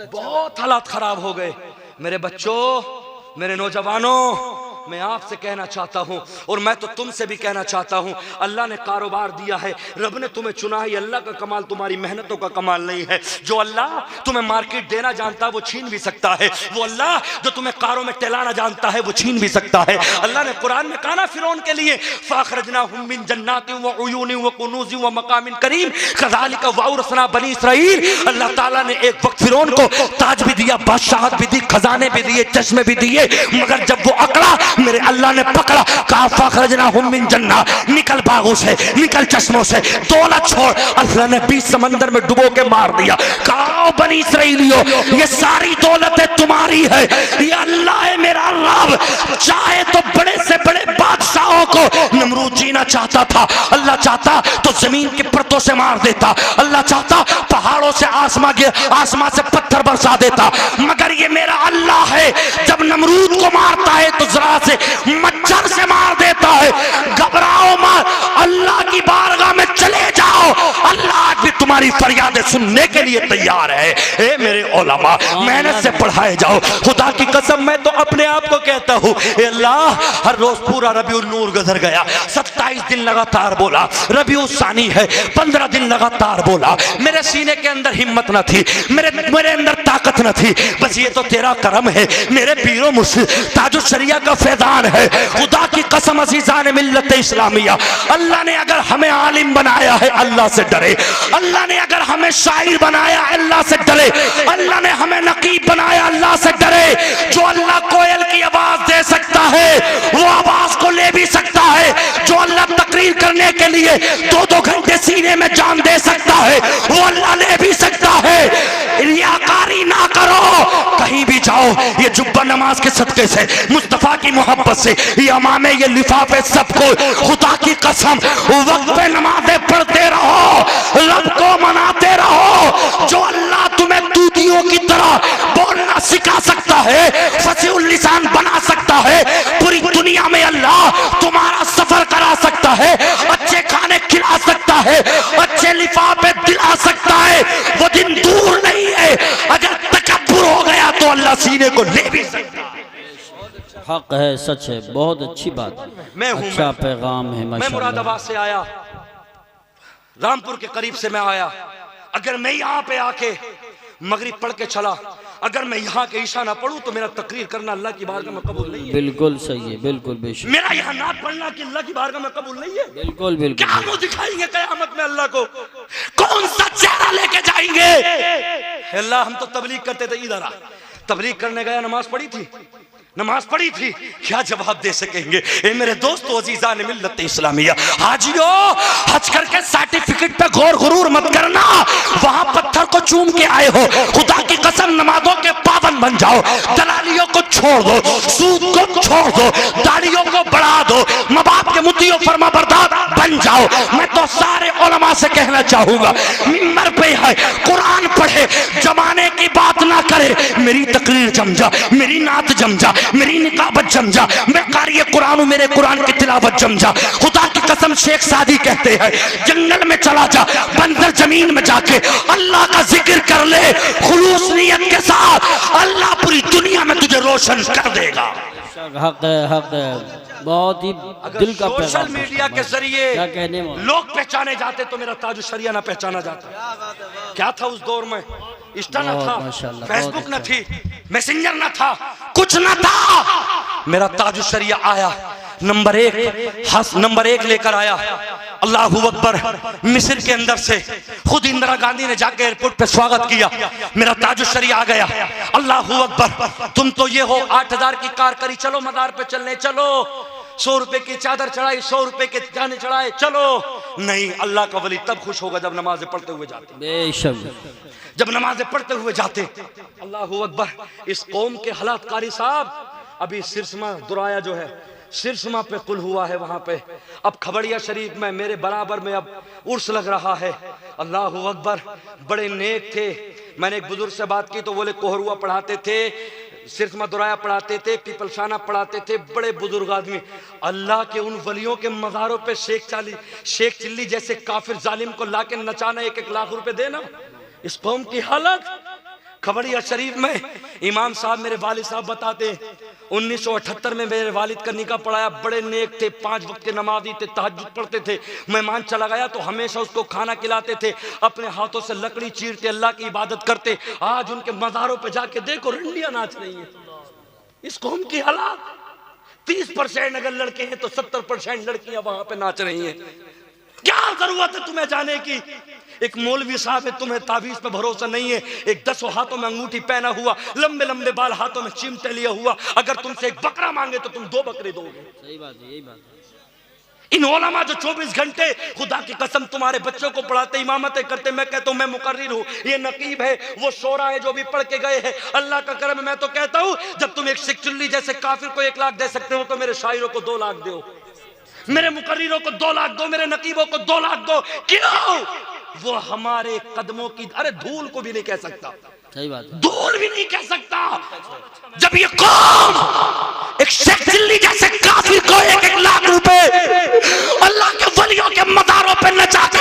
बहुत हालात खराब हो गए। मेरे बच्चों, मेरे नौजवानों, मैं आपसे कहना चाहता हूं और मैं तो तुमसे भी कहना चाहता हूं, अल्लाह ने कारोबार दिया है, रब ने तुम्हें चुना है, अल्लाह का कमाल तुम्हारी मेहनतों का कमाल नहीं है। जो अल्लाह तुम्हें मार्केट देना जानता है वो छीन भी सकता है, वो अल्लाह जो तुम्हें कारों में टहलाना जानता है वो छीन भी सकता है। अल्लाह ने कुरान में कहा ना फिरौन के लिए, फ़अख़रजनाहुम मिन जन्नातिन व उयूनिन व कुनूज़िन व मक़ामिन करीम कज़ालिका वअौरसना बनी इसराईल। अल्लाह ताला ने एक वक्त फिरौन को ताज भी दिया, बादशाहत भी दी, खजाने भी दिए, चश्मे भी दिए, मगर जब वो अकड़ा मेरे अल्लाह ने पकड़ा, कहा फ़अख़रजनाहुम मिन जन्ना, निकल बागों से, निकल चश्मों से, दौलत छोड़। अल्लाह ने 20 समंदर में डुबो के मार दिया। कहा बनी इसराइलियों, ये सारी दौलतें तुम्हारी है, ये अल्लाह है मेरा रब। चाहे तो बड़े से बड़े बादशाहों को नमरूद जीना चाहता था, अल्लाह चाहता तो जमीन के परतों से मार देता, अल्लाह चाहता पहाड़ों से आसमां से पत्थर बरसा देता, मगर ये मेरा अल्लाह है, जब नमरूद को मारता है तो जरा से मच्छर से मार देता है। घबराओ मत, अल्लाह की बारगाह में चले जाओ, अल्लाह आज भी तुम्हारी फरियादें सुनने के लिए तैयार है। ए मेरे उलमा, मेहनत से पढ़ाए जाओ। खुदा की कसम मैं तो अपने आप को कहता हूँ, अल्लाह हर रोज पूरा रबीउल नूर गुजर गया, 27 दिन लगातार बोला, रबीउल सानी है, 15 दिन लगातार बोला, मेरे सीने के अंदर हिम्मत न थी, मेरे अंदर ताकत न थी, बस ये तो तेरा करम है मेरे पीरो मुर्शिद ताजुल शरिया का फैजान है। खुदा की कसम अज़ीज़ान मिल्लत इस्लामिया, अल्लाह ने अगर हमें आलिम बनाया है अल्लाह से डरे, अल्लाह ने अगर हमें शायर बनाया अल्लाह से डरे, अल्लाह ने हमें नकीब बनाया अल्लाह से डरे। जो अल्लाह कोयल की आवाज दे सकता है वो आवाज को ले भी सकता है, जो अल्लाह तकरीर करने के लिए 2-2 घंटे सीने में जान दे सकता है वो अल्लाह ले भी सकता है। रियाकारी ना करो, कहीं भी जाओ, ये जुब्बा नमाज के सदके से, मुस्तफा की मोहब्बत से, ये अमामे, ये लिफाफे, सबको खुदा की कसम वक्त पे नमाजें पढ़ते रहो, रब को मनाते रहो। जो अल्लाह तुम्हें तूतियों की तरह बोलना सिखा सकता है, फसीहुल लिसान बना सकता है, पूरी दुनिया में अल्लाह तुम्हारा सफर करा सकता है, अच्छे खाने खिला सकता है, अच्छे लिफाफे दिला सकता है, वो दिन दूर नहीं है। अगर तकब्बुर हो गया तो अल्लाह सीने को ले भी सकता है। हक है, सच है, बहुत अच्छी बात है, मैं हूं, अच्छा पैगाम है मैं माशाअल्लाह। मुरादाबाद से आया, रामपुर के करीब से मैं आया, अगर मैं यहाँ पे आके मगरिब पढ़ के चला, अगर मैं यहाँ के ईशा ना पढ़ूं तो मेरा तकरीर करना अल्लाह की बारगाह में कबूल नहीं है। बिल्कुल सही है, बिल्कुल बेशक। मेरा यहाँ नात पढ़ना कि अल्लाह की बारगाह में कबूल नहीं है। बिल्कुल बिल्कुल। क्या मुंह दिखाएंगे कयामत में अल्लाह को, कौन सा चेहरा लेके जाएंगे? अल्लाह हम तो तबलीग करते थे, इधर आ, तबलीग करने गया, नमाज पढ़ी थी, नमाज पढ़ी थी, क्या जवाब दे सकेंगे? ए मेरे दोस्तों, अजीज़ान मिल्लत इस्लामिया, हाजियों, हज करके सर्टिफिकेट पे गौर गुरूर मत करना, वहां पत्थर को चूम के आए हो, खुदा की कसम नमाजों के पाबंद बन जाओ, दलालियों को छोड़ दो, सूद को छोड़ दो, दाढ़ियों को बढ़ा दो, माँ बाप के मुद्दियों फरमा बरदार बन जाओ। मैं तो सारे उलमा से कहना चाहूंगा, मिंबर पे है, कुरान पढ़े, जमाने की बात ना करे, मेरी तकरीर जमजा, मेरी नात जमजा, मेरी निकाबत जमजा, मैं कारी कुरान हूं, मेरे कुरान की तिलावत जमजा। खुदा की कसम शेख सादी कहते हैं, जंगल में चला जा, बंजर जमीन में जाके अल्लाह का जिक्र कर ले, खुलूस नियत के साथ, अल्लाह पूरी दुनिया में तुझे रोशन कर देगा। हक है, हक है, बहुत ही दिल का पैगाम। सोशल मीडिया के जरिए क्या कहने लोग पहचाने जाते तो मेरा ताजुल शरिया ना पहचाना जाता। क्या था उस दौर में? इंस्टा ना था, फेसबुक न थी, मैसेंजर न था, कुछ न था। मेरा ताजुल शरिया आया, नंबर 1 लेकर आया। अल्लाहू अकबर। मिस्र के अंदर से खुद इंदिरा गांधी ने जाकर एयरपोर्ट पे स्वागत किया, मेरा ताजुल शरिया आ गया। अल्लाहू अकबर। तुम तो ये हो 8000 की कार करी, चलो मदार पे चलने चलो, 100 रुपए की चादर चढ़ाई, 100 रुपए के जाने चढ़ाए, चलो। नहीं, अल्लाह का वली तब खुश होगा जब नमाजें पढ़ते हुए जाते, बेशक जब नमाजें पढ़ते हुए जाते। अल्लाहू अकबर। इस कौम के हालात कारी साहब, अभी सिरसमा दुराया जो है, सिरसमा पे कुल हुआ है वहां पे, अब खबड़िया शरीफ में मेरे बराबर में अब उर्स लग रहा है। अल्लाहू अकबर। बड़े नेक थे, मैंने एक बुजुर्ग से बात की तो बोले कोहरुआ पढ़ाते थे, सिर्फ मदुराया पढ़ाते थे, पीपलशाना पढ़ाते थे, बड़े बुजुर्ग आदमी। अल्लाह के उन वलियों के मज़ारों पे शेख चिल्ली जैसे काफिर जालिम को लाके नचाना, 1-1 लाख रुपए देना। इस कौम की हालत। खबड़िया शरीफ में इमाम साहब, मेरे वालिद साहब बताते हैं, 1978 में मेरे वालिद का निकाह पढ़ाया। बड़े नेक थे, 5 वक्त के नमाजी थे, तहज्जुद पढ़ते थे। मेहमान चला गया तो हमेशा उसको खाना खिलाते थे, अपने हाथों से लकड़ी चीरते, अल्लाह की इबादत करते। आज उनके मज़ारों पे जाके देखो, रंडियां नाच रही हैं। इस कौम की हालात। 30% अगर लड़के हैं तो 70% लड़कियां वहां पे नाच रही हैं। क्या जरूरत है तुम्हें जाने की? एक मौलवी साहब है, तुम्हें ताबीज पे भरोसा नहीं है। एक 10 हाथों में अंगूठी पहना हुआ, लंबे लंबे बाल, हाथों में चिमटे लिया हुआ, अगर तुमसे एक बकरा मांगे तो तुम 2 बकरे दोगे। सही बात है, यही बात है। इन उलमा जो 24 घंटे खुदा की कसम तुम्हारे बच्चों को पढ़ाते, इमामतें करते, मैं कहता हूं मैं मुकर्रिर हूं, ये नकीब है, वो शोरा है जो भी पढ़ के गए हैं। अल्लाह का करम। मैं तो कहता हूं जब तुम एक शेख चिल्ली जैसे काफिर को 1 लाख दे सकते हो तो मेरे शायरों को 2 लाख दो, मेरे मुकर्रिरों को 2 लाख दो, मेरे नकीबों को 2 लाख दो। क्यों? वो हमारे कदमों की, अरे धूल को भी नहीं कह सकता। सही बात है। धूल भी नहीं कह सकता। जब ये कौम एक शेख चिल्ली जैसे काफिर को 1-1 लाख रुपए अल्लाह के वलियों के मज़ारों पे नचाते,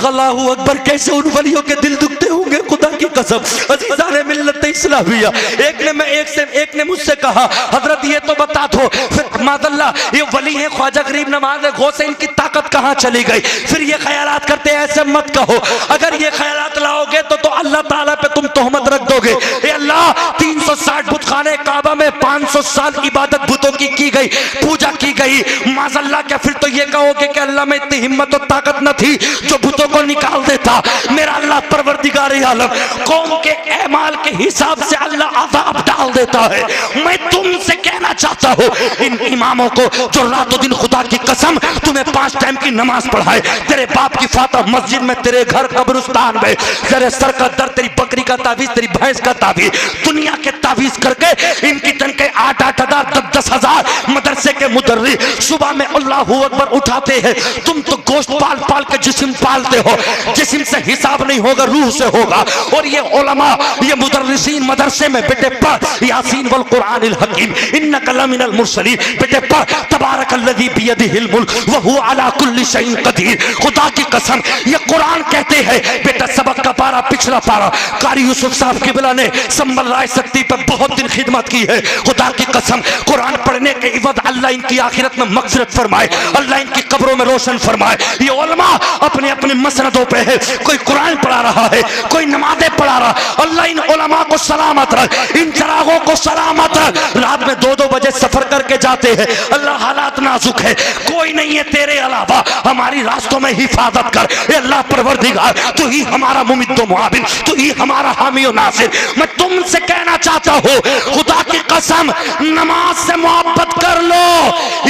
अल्लाहू अकबर, कैसे उन वलियों के दिल दुखते होंगे खुदा की कसम। अज़ीज़ाने मिल्लत इस्लामिया, एक ने मुझसे कहा, हजरत ये तो बता दो, फिर मादल्ला ये वली है, ख्वाजा गरीब नवाज है, गौसे, इनकी ताकत कहाँ चली गई? फिर ये ख्यालात करते, ऐसे मत कहो। अगर ये ख्यालात लाओगे तो अल्लाह ताला पे तुम तोहमत रख दोगे। ए अल्लाह, 360 बुतखाने काबा में 500 साल इबादत बुतों की गई, पूजा की गई। माज़ल्लाह, क्या फिर तो ये कहोगे कि अल्लाह में इतनी हिम्मत और ताकत न थी जो बुतों को निकाल देता? मेरा अल्लाह परवरदिगार आलम, कौम के एमाल के हिसाब से अल्लाह अज़ाब डाल देता है। मैं तुमसे कहना चाहता हूँ, इन इमामों को जो रातों दिन खुदा की कसम तुम्हें 5 टाइम की नमाज पढ़ाए, तेरे बाप की फातह मस्जिद में, तेरे घर कब्रिस्तान में, तेरे सर का दर्द, तेरी बकरी का ताबीज, तेरी भैंस का ताबीज, दुनिया के ताबीज करके इनकी तनखे 8-8 हजार, 10-10 हजार मदरसे के मुदर्री सुबह में अल्लाहू अकबर उठाते हैं। तुम तो गोश्त पाल पाल के जिस्म पालते हो, जिस्म से हिसाब नहीं होगा, रूह से होगा। और ये उलमा, ये मुदर्रिसीन मदरसे में बेटे पढ़ यासीन वल कुरानिल हकीम इन्नका लमिनल मुरसलीन, बेटे पढ़ तबारकल्लज़ी बियदिहिल मुल्क व हुवा अला कुल्ली शैइन कदीर। खुदा की कसम, ये कुरान कहते हैं। बेटा सबक का पारा, पिछला पारा, कारी यूसुफ साहब किबला ने संभल राय शक्ति पर बहुत दिन खिदमत की है। खुदा की कसम, कुरान पढ़ने के इवद अल्लाह इनकी आखिरत में मग़फ़िरत फरमाए, अल्लाह इनकी कब्रों में रोशन फरमाए। ये उलमा अपने अपने मसनदों पे है, कोई कुरान पढ़ा रहा है, कोई नमाज़ें पढ़ा रहा। अल्लाह इन उलमा को सलामत रख, इन चरागों को सलामत रख। रात में 2-2 बजे सफर करके जाते हैं। अल्लाह, हालात नाजुक है, कोई नहीं है तेरे अलावा, हमारी रास्तों में हिफाजत कर। अल्लाह परवरदिगार, तू ही हमारा मुमिद्दो मुआविन, तू ही हमारा हामी और नासिर। मैं तुमसे कहना चाहता हूँ, खुदा की कसम, नमाज से मोहब्बत कर लो।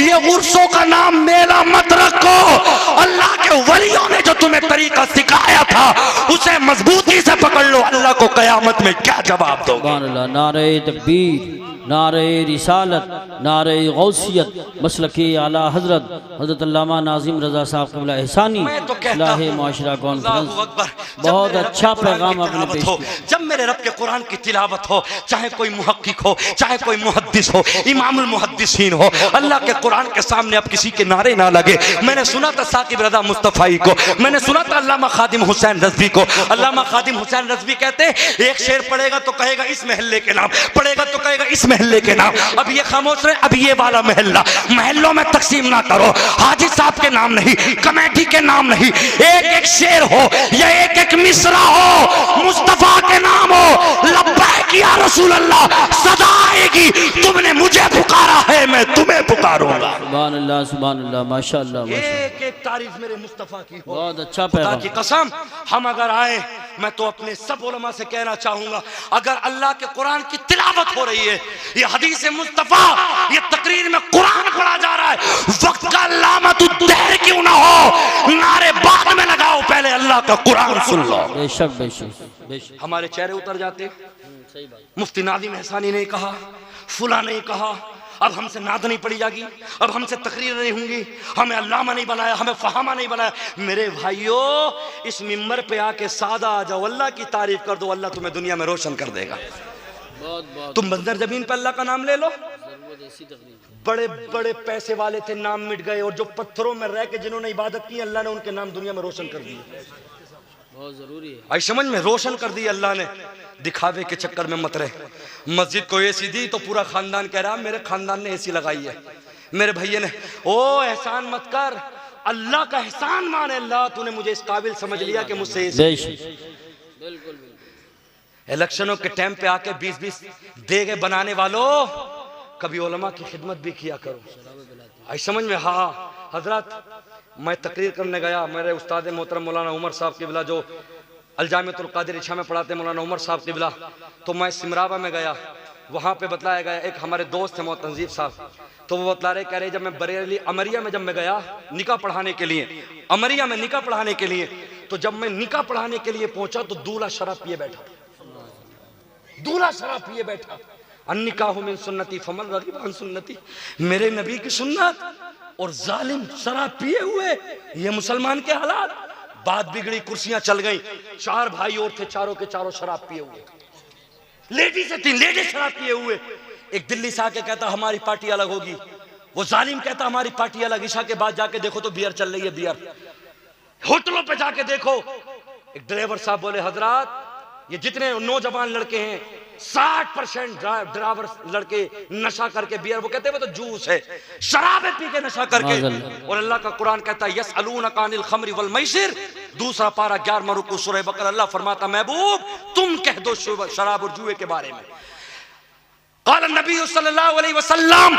ये उर्सों का नाम मेला मत रखो। अल्लाह के वलियों ने जो तुम्हें तरीका सिखाया था उसे मजबूती से पकड़ लो। अल्लाह को कयामत में क्या जवाब दो? नारे तकबीर, नारे रिसालत, नारे गौसियत, मसलके आला हजरत हजरत अल्लामा नाज़िम रज़ा साहब क़िबला एहसानी, इस्लाह माशरा कॉन्फ्रेंस। बहुत अच्छा पैगाम आपने पेश किया। जब मेरे रब के कुरान की तिलावत हो, चाहे कोई मुहक्किक हो, चाहे कोई मुहद्दिस हो, इमामुल मुहद्दिसीन हो, अल्लाह के कुरान के सामने अब किसी के नारे ना लगे। मैंने सुना था साकिब रज़ा मुस्तफ़ाई को, मैंने सुना था अल्लामा खादिम हुसैन रज़वी को। अल्लामा खादिम हुसैन रज़वी कहते, एक शेर पढ़ेगा तो कहेगा इस महल्ले के नाम, पढ़ेगा तो कहेगा इस महल्ले के नाम। अब ये खामोश रहे, अब ये वाला महल्ला, महल्लों में तकसीम ना करो। हाजी साहब के नाम नहीं, कमेटी के नाम नहीं, एक एक शेर हो या एक एक मिसरा हो, मुस्तफा के नाम हो। लब्बैक या रसूल अल्लाह, सदा आएगी। तुमने मुझे पुकारा है, मैं तुम्हें पुकारूंगा। सुभान अल्लाह, सुभान अल्लाह, माशाअल्लाह, एक एक तारीफ मेरे मुस्तफा की हो। बहुत अच्छा खुदा पैगाम। की कसम, हम अगर आए, मैं तो अपने सब उलमा से कहना चाहूंगा, अगर अल्लाह के कुरान की तिलावत हो रही है, ये हदीस मुस्तफा, ये तकरीर में कुरान पढ़ा जा रहा है, वक्त का लामत देर क्यों ना हो, नारे बाद में लगाओ, पहले अल्लाह का कुरान सुन लो। बेशक बेशक बेशक। हमारे चेहरे उतर जाते। सही बात। मुफ्ती नादिम एहसानी ने कहा, फुला नहीं कहा, अब हमसे नाद नहीं पड़ी जाएगी, अब हमसे तकरीर नहीं होंगी, हमें अल्लामा नहीं बनाया, हमें फहामा नहीं बनाया। मेरे भाइयों, इस मिंबर पे आके सादा आ जाओ, अल्लाह की तारीफ कर दो, अल्लाह तुम्हें दुनिया में रोशन कर देगा। तुम बंजर जमीन पर अल्लाह का नाम ले लो। बड़े बड़े पैसे वाले थे, नाम मिट गए, और जो पत्थरों में रह के जिन्होंने इबादत की अल्लाह ने उनके नाम दुनिया में रोशन कर दिए। बहुत जरूरी है। आई समझ में, रोशन कर दिए अल्लाह ने। दिखावे के चक्कर में मत रहे। मस्जिद को एसी दी तो पूरा खानदान कह रहा मेरे खानदान ने एसी लगाई है, मेरे भैया ने। ओ एहसान मत कर, अल्लाह का एहसान माने। अल्लाह तूने मुझे इस काबिल समझ लिया कि मुझसे बिल्कुल। इलेक्शनों के टाइम पे आके 20-20 दे गए बनाने वालों, कभी उलमा की खिदमत भी किया करो। आई समझ में। हाँ हजरत, मैं तकरीर करने गया, मेरे उस्ताद मोहतरम मौलाना उमर साहब किबला जो अलजामियतुल कादिर इच्छा में पढ़ाते मौलाना उमर साहब किबला, तो मैं सिमरावा में गया। वहाँ पे बतलाया गया, एक हमारे दोस्त है मोहतरम तंजीब साहब, तो वो बतला रहे, कह रहे जब मैं बरेली अमरिया में जब मैं गया निकाह पढ़ाने के लिए, अमरिया में निकाह पढ़ाने के लिए, तो जब मैं निकाह पढ़ाने के लिए पहुंचा तो दूल्हा शराब पिए बैठा। दूल्हा शराब पिए बैठा। अन्निकाहु मिन सुन्नती फमन रगीब अन सुन्नती, मेरे नबी की सुन्नत और जालिम शराब पिए हुए, ये मुसलमान के हालात। बात बिगड़ी, कुर्सियां चल गई। 4 भाई और थे, चारों के चारों शराब पिए हुए। लेडीज से 3 लेडीज शराब पिए हुए। एक दिल्ली से आके कहता हमारी पार्टी अलग होगी, वो जालिम कहता हमारी पार्टी अलग। ईशा के बाद जाके देखो तो बियर चल रही है, बियर। होटलों पे जाके देखो। एक ड्राइवर साहब बोले हजरात, ये जितने नौजवान लड़के हैं 60% ड्राइवर लड़के नशा करके बियर, वो कहते हैं वो तो जूस है, शराब पी के नशा करके। और अल्लाह का कुरान कहता है यसअलूनका अनिल खम्रि वल मैसिर, दूसरा पारा 11 रुकू सूरह बकरा। अल्लाह फरमाता महबूब तुम कह दो शराब और जुए के बारे में। क़ाल नबी सल्लल्लाहु अलैहि वसल्लम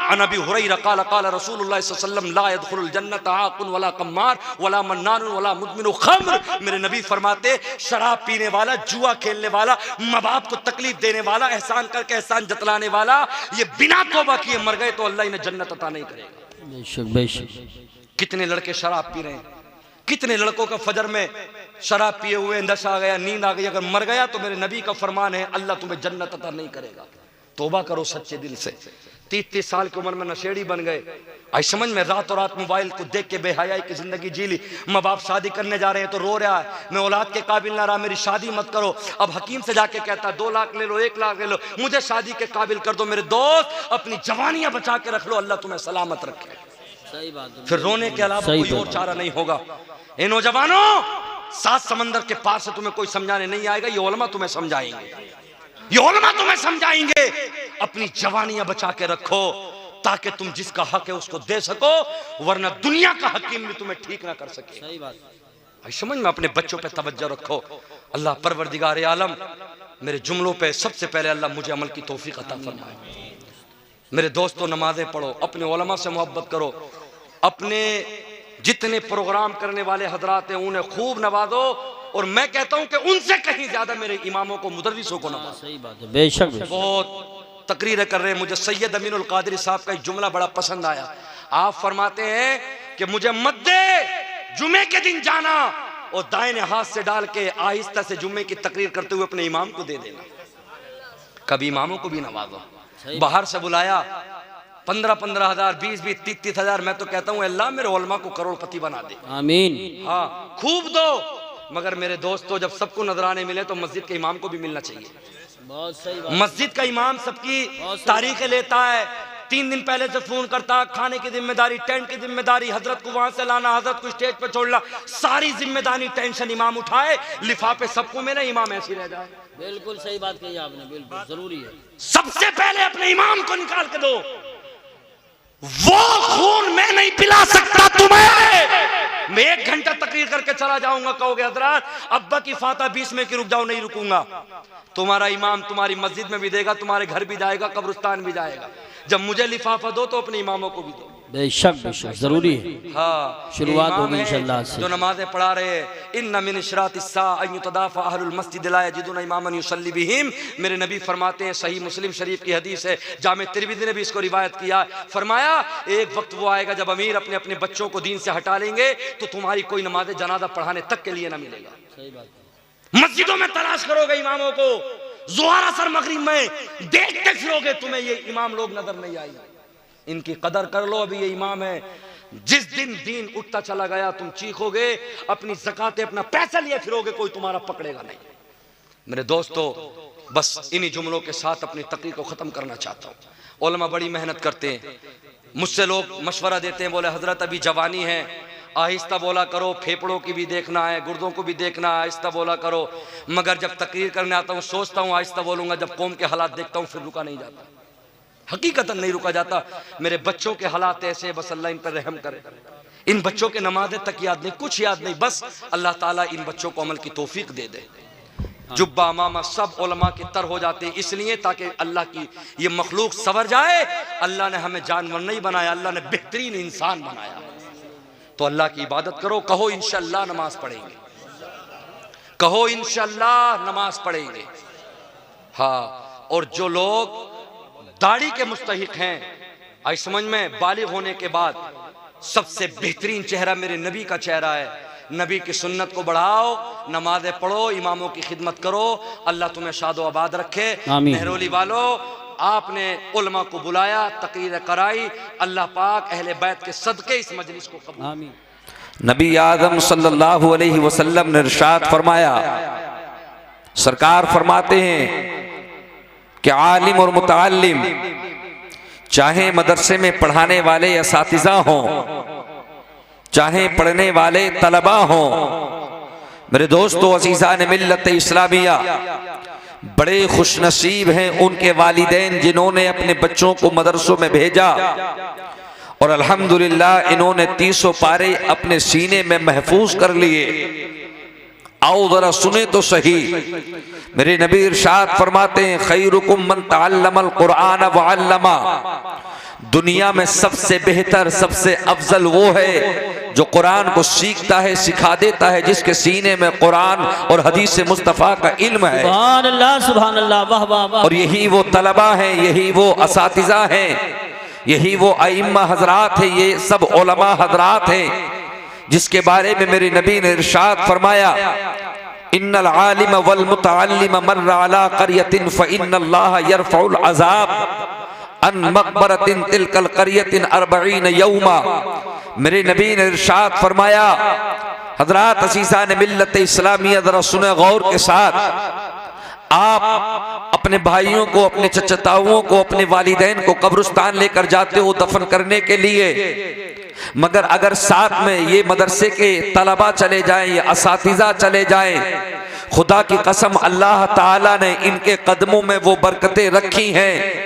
अन अबी हुरैरा क़ाल क़ाल रसूलुल्लाह सल्लल्लाहु अलैहि वसल्लम ला यदखुलुल जन्नत आकुन वला कम्मार वला मन्नान वला मुदमिनु खम्र। मेरे नबी फरमाते शराब पीने वाला, जुआ खेलने वाला, माँ बाप को तकलीफ देने वाला, एहसान करके एहसान जतलाने वाला, ये बिना तौबा किए मर गए तो अल्लाह इन्हें जन्नत अता नहीं करेगा। बेशक बेशक। कितने लड़के शराब पी रहे हैं, कितने लड़कों का फजर में शराब पिए हुए नशा आ गया, नींद आ गई, अगर मर गया तो मेरे नबी का फरमान है अल्लाह तुम्हें जन्नत अता नहीं करेगा। तौबा करो सच्चे दिल से। 30-30 साल की उम्र में नशेड़ी बन गए। आई समझ में, रातों रात मोबाइल को देख के बेहयाई की जिंदगी जी ली। माँ बाप शादी करने जा रहे हैं तो रो रहा है मैं औलाद के काबिल ना रहा, मेरी शादी मत करो। अब हकीम से जाके कहता 2 लाख ले लो, 1 लाख ले लो, मुझे शादी के काबिल कर दो। मेरे दोस्त अपनी जवानियां बचा के रख लो, अल्लाह तुम्हें सलामत रखे। सही बात है। फिर रोने के अलावा कोई और चारा नहीं होगा। ए नौजवानों, 7 समंदर के पार से तुम्हें कोई समझाने नहीं आएगा, ये उलमा तुम्हें समझाएंगे, ये उलमा तुम्हें समझाएंगे। अपनी जवानियां बचा के रखो ताकि तुम जिसका हक है उसको दे सको, वरना दुनिया का हकीम भी तुम्हें ठीक ना कर सके। सही बात। भाई समझ में, अपने बच्चों पे तवज्जो रखो। अल्लाह परवरदिगार आलम मेरे जुमलों पे सबसे पहले अल्लाह मुझे अमल की तौफीक अता फरमाए। मेरे दोस्तों, नमाजें पढ़ो, अपने उलमा से मोहब्बत करो, अपने जितने प्रोग्राम करने वाले हजरात हैं उन्हें खूब नवाजो, और मैं कहता हूं कि उनसे कहीं ज्यादा मेरे इमामों को, मुदर्रिसों को नवाजो। सही बात है। बेशक। बहुत तकरीरें कर रहे हैं। मुझे सैयद अमीनुल कादरी साहब का एक जुमला बड़ा पसंद आया। आप फरमाते हैं कि मुझे मत दे जुमे के दिन जाना और दाहिने हाथ से डाल के आहिस्ता से जुम्मे की तकरीर करते हुए अपने इमाम को दे देना। कभी इमामों को भी नवाजो। बाहर से बुलाया 15-15 हजार, 20-20, 30-30 हजार, मैं तो कहता हूँ अल्लाह मेरे उलमा को करोड़पति बना दे। आमीन। हाँ खूब दो, मगर मेरे दोस्तों जब सबको नजराने मिले तो मस्जिद के इमाम को भी मिलना चाहिए। बहुत सही बात। मस्जिद का इमाम सबकी तारीखें लेता है, 3 दिन पहले से फोन करता, खाने की जिम्मेदारी, टेंट की जिम्मेदारी, हजरत को वहां से लाना, हजरत को स्टेज पे छोड़ना, सारी जिम्मेदारी टेंशन इमाम उठाए, लिफाफे सबको मेरा इमाम ऐसी रह जाए। बिल्कुल सही बात कही आपने, बिल्कुल जरूरी है। सबसे पहले अपने इमाम को निकाल के दो। वो खून मैं नहीं पिला सकता तुम्हें। मैं 1 घंटा तकरीर करके चला जाऊंगा, कहोगे हजरत अब्बा की फाता 20 में की रुक जाओ, नहीं रुकूंगा। तुम्हारा इमाम तुम्हारी मस्जिद में भी देगा, तुम्हारे घर भी जाएगा, कब्रिस्तान भी जाएगा। जब मुझे लिफाफा दो तो अपने इमामों को भी दो। बेशक बेशक जरूरी है। हाँ शुरुआत होगी इंशाअल्लाह से। जो नमाजें पढ़ा रहे इन्ना मिन इशरातिस्सा अन युतदाफा अहलुल मस्जिद ला यजिदुना इमामन युसल्ली बिहिम। मेरे नबी फरमाते हैं, सही मुस्लिम शरीफ की हदीस है, जामे तिरमिज़ी ने भी इसको रिवायत किया, फरमाया एक वक्त वो आएगा जब अमीर अपने अपने बच्चों को दीन से हटा लेंगे तो तुम्हारी कोई नमाज जनाजा पढ़ाने तक के लिए ना मिलेगा। सही बात। मस्जिदों में तलाश करोगे इमामों को, ज़ोहर असर मगरिब में देखते फिरोगे, तुम्हें ये इमाम लोग नजर नहीं आएंगे। इनकी कदर कर लो, अभी ये इमाम है। जिस दिन दीन उठता चला गया तुम चीखोगे, अपनी ज़कात अपना पैसा लिए फिरोगे, कोई तुम्हारा पकड़ेगा नहीं। मेरे दोस्तों बस इन्हीं जुमलों के साथ अपनी तकरीर को ख़त्म करना चाहता हूँ। उलमा बड़ी मेहनत करते हैं, मुझसे लोग मशवरा देते हैं, बोले हज़रत अभी जवानी है, आहिस्ता बोला करो, फेफड़ों की भी देखना है, गुर्दों को भी देखना है, आहिस्ता बोला करो। मगर जब तकरीर करने आता हूँ सोचता हूँ आहिस्ता बोलूँगा, जब कौम के हालात देखता हूँ फिर रुका नहीं जाता, हकीकतन नहीं रुका जाता। मेरे बच्चों के हालात ऐसे, बस अल्लाह इन पर रहम करे। इन बच्चों के नमाज़ें तक याद नहीं, कुछ याद नहीं, बस अल्लाह ताला इन बच्चों को अमल की तौफीक दे दे। जुब्बा मामा सब उलमा के तर हो जाते हैं, इसलिए ताकि अल्लाह की ये मखलूक सवर जाए। अल्लाह ने हमें जानवर नहीं बनाया, अल्लाह ने बेहतरीन इंसान बनाया। तो अल्लाह की इबादत करो, कहो इंशाअल्लाह नमाज पढ़ेंगे, कहो इंशाअल्लाह नमाज पढ़ेंगे। हाँ, और जो लोग दाढ़ी के मुस्तहिक हैं, आई समझ में, बालिग होने के बाद सबसे बेहतरीन चेहरा मेरे नबी का चेहरा है। नबी की सुन्नत को बढ़ाओ, नमाज़ें पढ़ो, इमामों की खिदमत करो, अल्लाह तुम्हें शादो आबाद रखे। मेहरोली वालों, आपने उलमा को बुलाया, तकरीर कराई, अल्लाह पाक अहले बैत के सदके इस मजलिस को कबूल। आमीन। नबी आदम सल्लल्लाहु अलैहि वसल्लम ने इरशाद फरमाया, सरकार फरमाते हैं कि आलिम और मुतअल्लिम, चाहे मदरसे में पढ़ाने वाले असातिज़ा हों, चाहे पढ़ने वाले तलबा हों, मेरे दोस्तों अज़ीज़ान मिल्लत इस्लामिया, बड़े खुशनसीब हैं उनके वालिदैन जिन्होंने अपने बच्चों को मदरसों में भेजा और अल्हम्दुलिल्लाह इन्होंने 300 पारे अपने सीने में महफूज कर लिए। आओ जरा सुने तो सही, मेरे नबी इरशाद फरमाते हैं, खैरुकुम मन तअल्लमल कुरान व अल्लमा, दुनिया में सबसे बेहतर सबसे अफजल वो है जो कुरान को सीखता है, सिखा देता है, जिसके सीने में कुरान और हदीस मुस्तफ़ा का इल्म है। सुभान अल्लाह, सुभान अल्लाह, वाह वाह वाह। और यही वो तलबा हैं, यही वो असातिज़ा हैं, यही वो अइम्मा हजरात हैं, ये सब उलमा हजरात हैं जिसके बारे में मेरे नबी ने इरशाद फरमाया, इन्नल आलिम वल मुतअल्लिम मर्रा अला क़रयतिन फ़इन्नल्लाह यरफ़उल अज़ाब अन मक़बरतिन तिलकल क़रयतिन 40 यौमा। मेरे नबी ने इरशाद फरमाया, हज़रात अज़ीज़ान मिल्लत इस्लामिया, ज़रा सुने गौर के साथ, आप अपने भाइयों को, अपने चचेताओं को, अपने वालिदैन को कब्रिस्तान लेकर जाते हो दफन करने के लिए, मगर अगर साथ में ये मदरसे के तलबा चले जाएं, ये असातिज़ा चले जाएं, खुदा की कसम अल्लाह ताला ने इनके कदमों में वो बरकतें रखी हैं।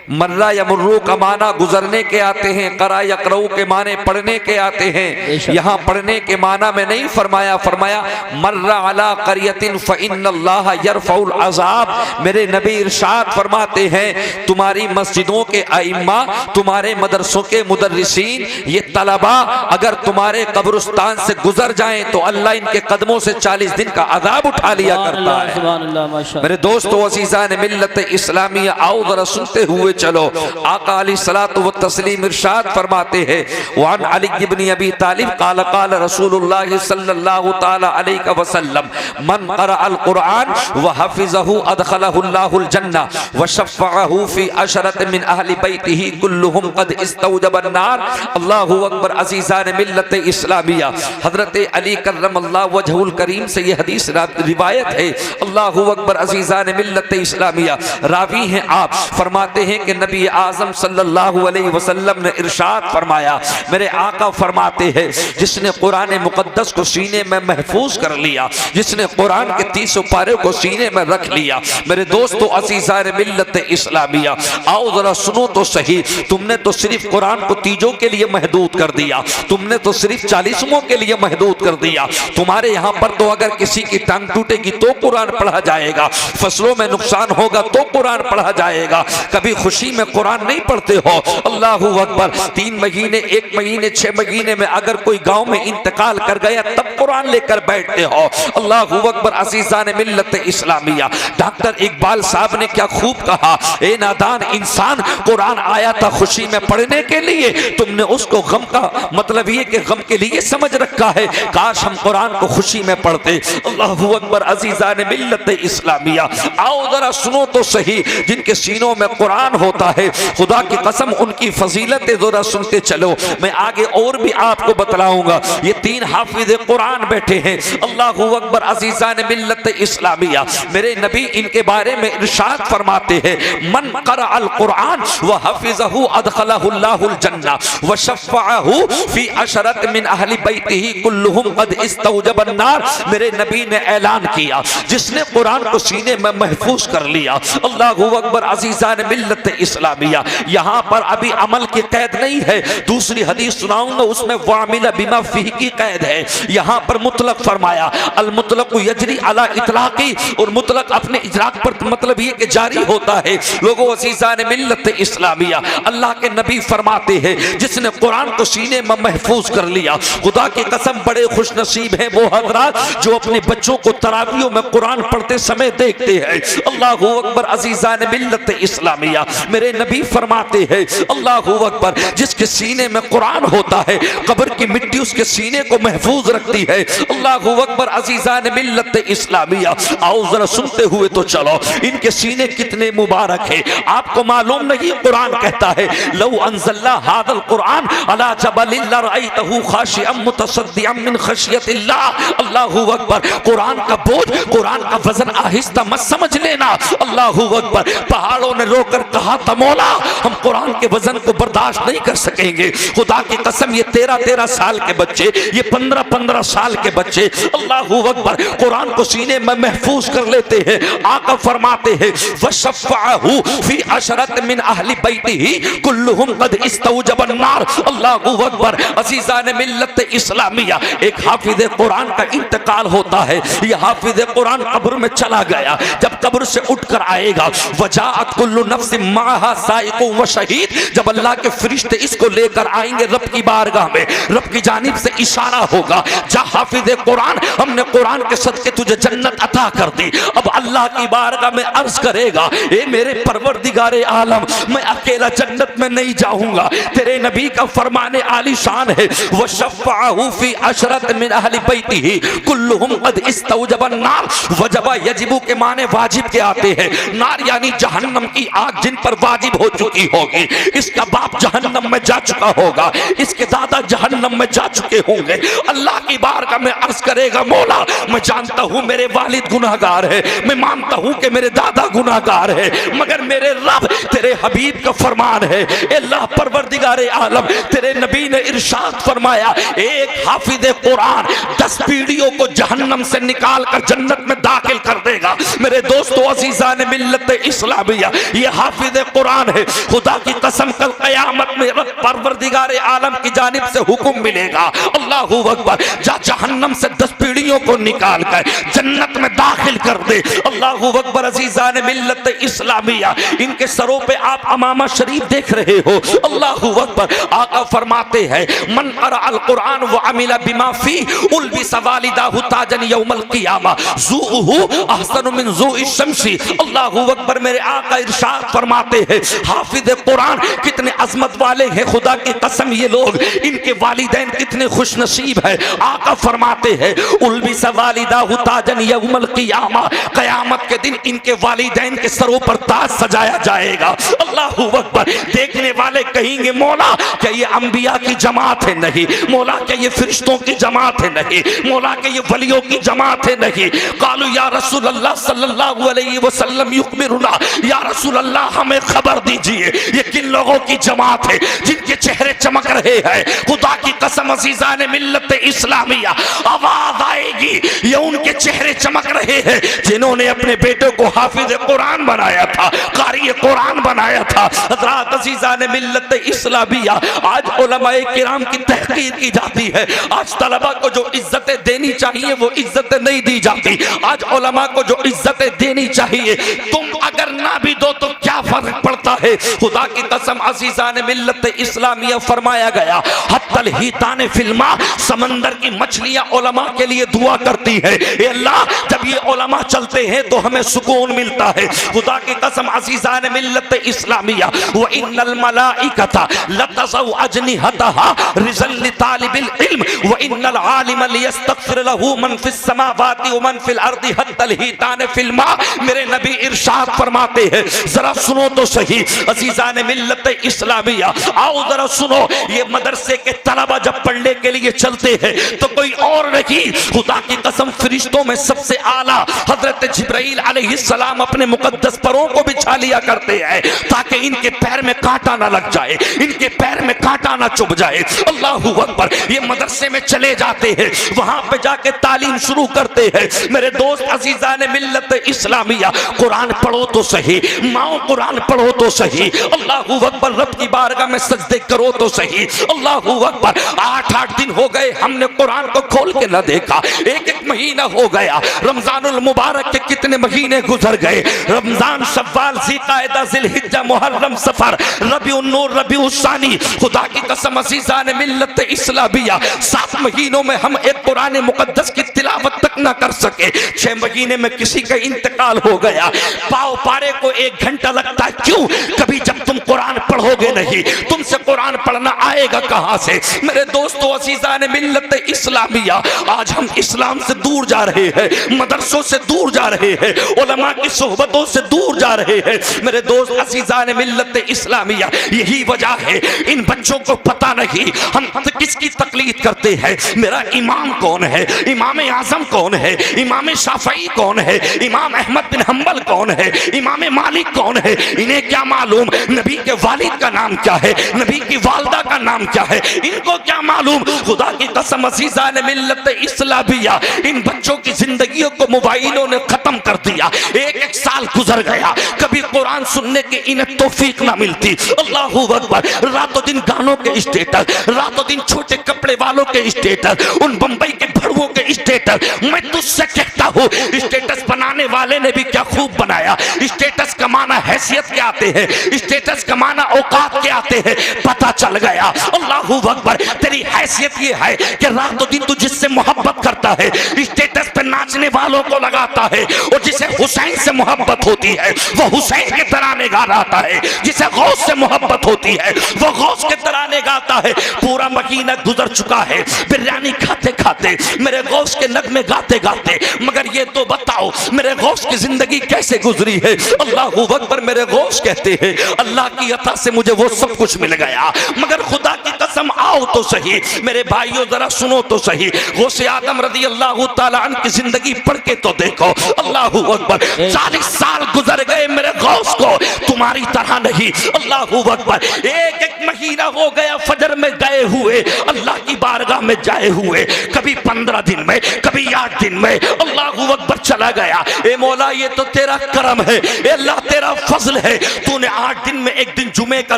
मर्रा या मुर्रू का माना गुजरने के आते हैं, करा यकरऊ के माने पढ़ने के आते हैं। यहाँ पढ़ने के माना में नहीं फरमाया, फरमाया मर्रा अला क़रयतिन फ़इन्नल्लाह यरफ़उल अज़ाब। मेरे नबी इरशाद फरमाते हैं, तुम्हारी मस्जिदों के आइम्मा, तुम्हारे मदरसों के मुदर्रिसीन, ये तलबा अगर तुम्हारे कब्रिस्तान से गुजर जाएं तो अल्लाह इनके कदमों से 40 दिन का अज़ाब उठा लिया करता है। मेरे दोस्तों अज़ीज़ान मिल्लत इस्लामिया, आओ जरा सुनते हुए चलो। आका अलैहिस्सलातु व तस्लीम इरशाद फरमाते हैं, वान अली इब्न अबी तालिब क़ाल क़ाल रसूलुल्लाह सल्लल्लाहु तआला अलैहि वसल्लम, मन क़रअल कुरान व हफ़िज़हु अदख़लहुल्लाहुल जन्नह व शफ़अहु फ़ी अशरत मिन अहलि बैतिही कुल्लुहुम क़द इस्तौजबन नार। अल्लाहु अकबर। अज़ीज़ान मिल्लत इस्लामिया, हज़रत अली कर्रमल्लाहु वजहुल करीम से ये हदीस रिवायत है। अल्लाहु अकबर। अज़ीज़ान मिल्लत इस्लामिया, रावी हैं आप, फरमाते हैं कि नबी आज़म सल्लल्लाहु अलैहि वसल्लम ने इरशाद फरमाया, मेरे आका फरमाते हैं, जिसने कुरान मुक़द्दस को सीने में महफूज कर लिया, जिसने कुरान के 300 पारे को सीने में रख लिया, मेरे दोस्तों अज़ीज़ान मिल्लत इस्लामिया, आओ जरा सुनो तो सही, तुमने तो सिर्फ कुरान को तीजों के लिए महदूद कर दिया, तुमने तो सिर्फ 40वां के लिए महदूद कर दिया। तुम्हारे यहाँ पर तो अगर किसी की टांग टूटेगी तो कुरान पढ़ा जाएगा, फसलों में नुकसान होगा तो कुरान पढ़ा जाएगा, कभी खुशी में कुरान नहीं पढ़ते हो। अल्लाहू अकबर। 3 महीने, 1 महीने, 6 महीने में अगर कोई गांव में इंतकाल कर गया तब कुरान लेकर बैठते हो। अल्लाहू अकबर। अज़ीज़ान मिल्लत इस्लामिया, डॉक्टर इकबाल साहब ने क्या खूब कहा, ए नादान इंसान, कुरान आया था खुशी में पढ़ने के लिए, तुमने उसको गम का मतलब ये कि गम के लिए समझ रखा है, काश हम कुरान को खुशी में पढ़ते। अल्लाहू अकबर। अज़ीज़ान मिल्लत इस्लामिया, आओ जरा सुनो तो सही, जिनके सीनों में कुरान होता है। खुदा की कसम उनकी फजीलतें ज़रा सुनते चलो, मैं आगे और भी आपको बतलाऊंगा। ये 3 हाफिज कुरान बैठे हैं, अल्लाहु अकबर। अज़ीज़ान मिल्लत इस्लामिया, मेरे नबी इनके बारे में इरशाद फरमाते हैं, मन क़रअल कुरान व हफ़िज़हु अदख़लहुल्लाहुल जन्नह व शफ़अहु फी अशरत मिन अहली बैतिही कुल्लुहुम क़द इस्तौजबन नार। मेरे नबी ने ऐलान किया, जिसने कुरान को सीने में महफूज कर लिया, अल्लाहु अकबर। अज़ीज़ान मिल्लत इस्लामिया, यहाँ पर अभी अमल की कैद नहीं है, दूसरी हदीस सुनाऊंगा उसमें वामिल बिमा फीह की कैद है। यहाँ पर मुतलक फरमाया, अल मुतलक यजरी अला इतलाक़ी, और मुतलक अपने इजराक पर मतलब ये कि जारी होता है। लोगों अज़ीज़ान मिल्लत इस्लामिया, अल्लाह के नबी फरमाते हैं, जिसने कुरान को सीने में महफूज कर लिया, खुदा की कसम बड़े खुश नसीब हैं वो हज़रात जो अपने बच्चों को तरावियों में कुरान पढ़ते समय देखते हैं। अल्लाहु अकबर। अज़ीज़ान मिल्लत इस्लामिया, मेरे नबी फरमाते हैं, अल्लाहु अकबर, जिसके सीने में कुरान होता है, कब्र की मिट्टी उसके सीने को महफूज रखती है। अल्लाहु अकबर। अज़ीज़ान मिल्लत इस्लामिया, आओ जरा सुनते हुए तो चलो, इनके सीने कितने मुबारक है। आपको मालूम नहीं, कुरान कहता है, लौ अंज़लना हाज़ल कुरान अला जबलिन लरअयतहु खाशिअम मुतसद्दिअम मिन खशियतिल्लाह। अल्लाहु अकबर। कुरान का बोझ, कुरान का वजन आहिस्ता मत समझ लेना। अल्लाहु अकबर। पहाड़ों ने रोकर कहा था, मौला हम कुरान के वजन को बर्दाश्त नहीं कर सकेंगे। खुदा की कसम, ये 13-13 साल के बच्चे, ये 15-15 साल के बच्चे, अल्लाहु अकबर, कुरान को सीने में महफूज कर लेते हैं। आका फरमाते हैं, वशफ़अहु फी अशरत मिन अहली बैतिही कुल्लुहुम क़द इस्तौजबन नार। अल्लाहु अकबर। अज़ीज़ान मिल्लत इस्लामिया, एक हाफिज़ कुरान का इंतकाल होता है। यह हाफिज़ कुरान कब्र में चला गया, जब कब्र से उठकर आएगा, वजाअत कुल्लु नफ्सिन माहा साइक़ुन व शहीद, जब अल्लाह के फरिश्ते इसको लेकर आएंगे रब की बारगाह में, रब की जानिब से इशारा होगा, जा हाफिज़ कुरान, हमने कुरान के सदके तुझे जन्नत अता कर दी। अब अल्लाह की बारगाह में अर्ज करेगा, ए मेरे परवरदिगारे आलम, मैं अकेला जन्नत में नहीं जाऊंगा, तेरे नबी का फरमाने आलीशान है, वशफ़अहु फी अशरत मिन अहली बैतिही कुल्लुहुम क़द इस्तौजबन नार। वजबा यजिबु के माने वाजिब के आते हैं, नार यानी जहन्नम की आग जिन पर वाजिब हो चुकी होगी। इसका बाप जहन्नम में जा चुका होगा, इसके दादा जहन्नम में जा चुके होंगे। अल्लाह की बारगाह में अर्ज करेगा, मौला मैं जानता हूँ मेरे वालिद गुनाहगार है, मैं मानता हूँ कि मेरे दादा गुनाहगार है, मगर मेरे रब तेरे हबीब का फरमान है, अल्लाह परवरदिगारे आलम, तेरे नबी ने इरशाद फरमाया, एक हाफिज़ कुरान 10 पीढ़ियों को जहन्नम से निकाल कर जन्नत में दाखिल कर देगा। मेरे दोस्तों अज़ीज़ान मिल्लत इस्लामिया, ये हाफिज़ कुरान है। खुदा की कसम, कल क़यामत में रब परवरदिगारे आलम की जानिब से हुक्म मिलेगा, अल्लाहु अकबर, जा जहन्नम से 10 पीढ़ियों को निकाल कर जन्नत में दाखिल कर दे। अल्लाहु अकबर। अज़ीज़ान मिल्लत इस्लामिया, इनके सरों पे आप अमामा शरीफ देख रहे हो। अल्लाहु अकबर। आका फरमाते हैं, मन क़रअल कुरान व अमिला बिमा फी उल्बिसा वालिदाहु ताजन यौमल क़ियामा ज़ूउहु अहसनु मिन ज़ूइ शम्सी। अल्लाहु अकबर। मेरे आका इरशाद फरमाते हैं, हाफिज़ कुरान कितने अजमत वाले हैं, खुदा की कसम ये लोग, इनके वालिदैन कितने खुश नसीब है। आका फरमाते हैं, उल्बिसा वालिदाहु ताजन यौमल क़ियामा, क़यामत के दिन इनके वालिदैन के सरों पर ताज सजाया जाएगा। अल्लाहु अकबर। देखने वाले कहेंगे, मौला क्या ये अंबिया की जमात है? नहीं। मौला क्या ये फरिश्तों की जमात है? नहीं। मौला क्या ये वलियों की जमात है? नहीं। कालू या रसूल अल्लाह सल्लल्लाहु अलैहि वसल्लम युखबिरुना, या रसूल अल्लाह हमें खबर दीजिए ये किन लोगों की जमात है जिनके चेहरे चमक रहे हैं। खुदा की कसम अज़ीज़ान मिल्लत इस्लामिया, आवाज आएगी, ये उनके चेहरे चमक रहे हैं जिन्होंने अपने बेटे को हाफिज़ कुरान बनाया था, कारी कुरान बनाया था। हज़रात अज़ीज़ान मिल्लत इस्लामिया, आज उलमाए किराम की तहकीर की जाती है। आज तलबा को जो इज्जतें देनी चाहिए वो इज्जतें नहीं दी जाती। आज उलमा को जो इज्जतें देनी चाहिए, तुम अगर ना भी दो तो क्या फर्क पड़ता है। खुदा की कसम अज़ीज़ान मिल्लत इस्लामिया, फरमाया गया, हत्तल हिताने फिल्मा, समंदर की मछलियां उलमा के लिए दुआ करती है, ए अल्लाह जब ये उलमा चलते हैं तो हमें सुकून मिलता है। खुदा की कसम अज़ीज़ान मिल्लत इस्लामिया, व इन्नल मलाइकता लतज़उ अजनिहतहा रिज़ल लितालिबिल इल्म व इन्नल आलिम लियस्तग़फिर लहू मन फिस समावाति व मन फिल अर्दि हत्तल हिताने फिल्मा। मेरे नबी इरशाद फरमाते हैं, जरा सुनो तो सही अजीजान मिल्लत इस्लामिया, आओ जरा सुनो। ये मदरसे के तलबा जब पढ़ने के लिए चलते हैं तो कोई और नहीं, खुदा की कसम फरिश्तों में सबसे आला हजरत जिब्राइल अलैहिस्सलाम अपने मुकद्दस परों को बिछा लिया करते हैं ताकि इनके पैर में कांटा ना लग जाए, इनके पैर में कांटा ना चुभ जाए। अल्लाहू अकबर। ये मदरसे में चले जाते हैं, वहां पे जाके तालीम शुरू करते हैं। मेरे दोस्त अजीजान मिल्लत इस्लामिया, कुरान पढ़ो तो सही, माओ कुरान पढ़ो तो सही, अल्लाहू अकबर। रब की बारगाह में सजदे करो तो सही, अल्लाहू अकबर। 8-8 दिन हो गए हमने कुरान को खोल के न देखा, एक महीना हो गया। रमजानुल मुबारक के कितने महीने गुजर गए, रमजान, शव्वाल, ज़िलक़ाइदा, ज़िलहिज्जा, मुहर्रम, सफर, रबीउन नूर, रबीउल सानी। खुदा की कसम अज़ीज़ान मिल्लत इस्लामिया, 7 महीनों में हम एक कुरान मुक़द्दस की तिलावत तक न कर सके। 6 महीने में किसी का इंतकाल हो गया, पाव पारे को 1 घंटा लगता है। क्यों? कभी जब तुम कुरान पढ़ोगे नहीं, तुमसे कुरान पढ़ना आएगा कहां से? मेरे दोस्तों अज़ीज़ान मिल्लत इस्लामिया, आज हम इस्लाम से दूर जा रहे हैं, मदरसों से दूर जा रहे हैं, उलमा की सोहबतों से दूर जा रहे हैं। मेरे दोस्त अज़ीज़ान मिल्लत इस्लामिया, यही वजह है इन बच्चों को पता नहीं हम किसकी तकलीद करते हैं। मेरा इमाम कौन है, इमाम आजम कौन है, इमाम शाफई कौन है, इमाम अहमद बिन हम्बल कौन है, इमाम मालिक कौन है? इन्हें क्या मालूम नबी के वालिद का नाम क्या है, नबी की वालदा का नाम क्या है? इनको क्या मालूम? खुदा की कसम अज़ीज़ान मिल्लत इस्लामिया, इन बच्चों की जिंदगियों को मोबाइलों ने खत्म कर दिया। 1-1 साल गुजर गया, कभी कुरान सुनने की इन्हें तौफीक ना मिलती। अल्लाहू अकबर। रातों दिन गानों के स्टेटस, रातों दिन छोटे कपड़े वालों के स्टेटस, उन बंबई के भड़ुओं के स्टेटस। मैं तुझसे कहता हूँ, स्टेटस बनाने वाले ने भी क्या खूब बनाया। स्टेटस कमाना हैसियत के आते हैं, स्टेटस कमाना औकात के आते हैं। पता चल गया अल्लाहू अकबर, तेरी हैसियत ये है कि रातों दिन तू जिससे मोहब्बत करता है स्टेटस पे नाचने वालों को लगाता है, और जिसे हुसैन से मोहब्बत होती है वो हुसैन के तराने गा रहा है, जिसे गौस से मोहब्बत होती है वो गौस के तराने गाता है। पूरा महीना गुजर चुका है बिरयानी खाते खाते, मेरे गौस के नगमे गाते गाते। मगर ये तो बताओ मेरे गौस की जिंदगी कैसे गुजरी है? अल्लाहू अकबर। मेरे गौस कहते हैं अल्लाह की अता से मुझे वो सब कुछ मिल गया। मगर खुदा की कसम, आओ तो सही मेरे भाइयों, जरा सुनो तो सही। गौसे आदम रज़ी अल्लाह तआला अन्हु की जिंदगी पढ़ के तो देखो। अल्लाहू अकबर। 40 साल गुजर गए मेरे गौस को, तुम्हारी तरह नहीं। अल्लाहू अकबर। 1-1 महीना हो गया फजर में गए हुए, अल्लाह की बारगाह में जाए हुए, कभी 15 दिन में, कभी 8 दिन में। अल्लाहू अकबर चला गया। ए मौला, ये तो तेरा करम है, ए अल्लाह तेरा फजल है, तूने 8 दिन में एक दिन जुमे का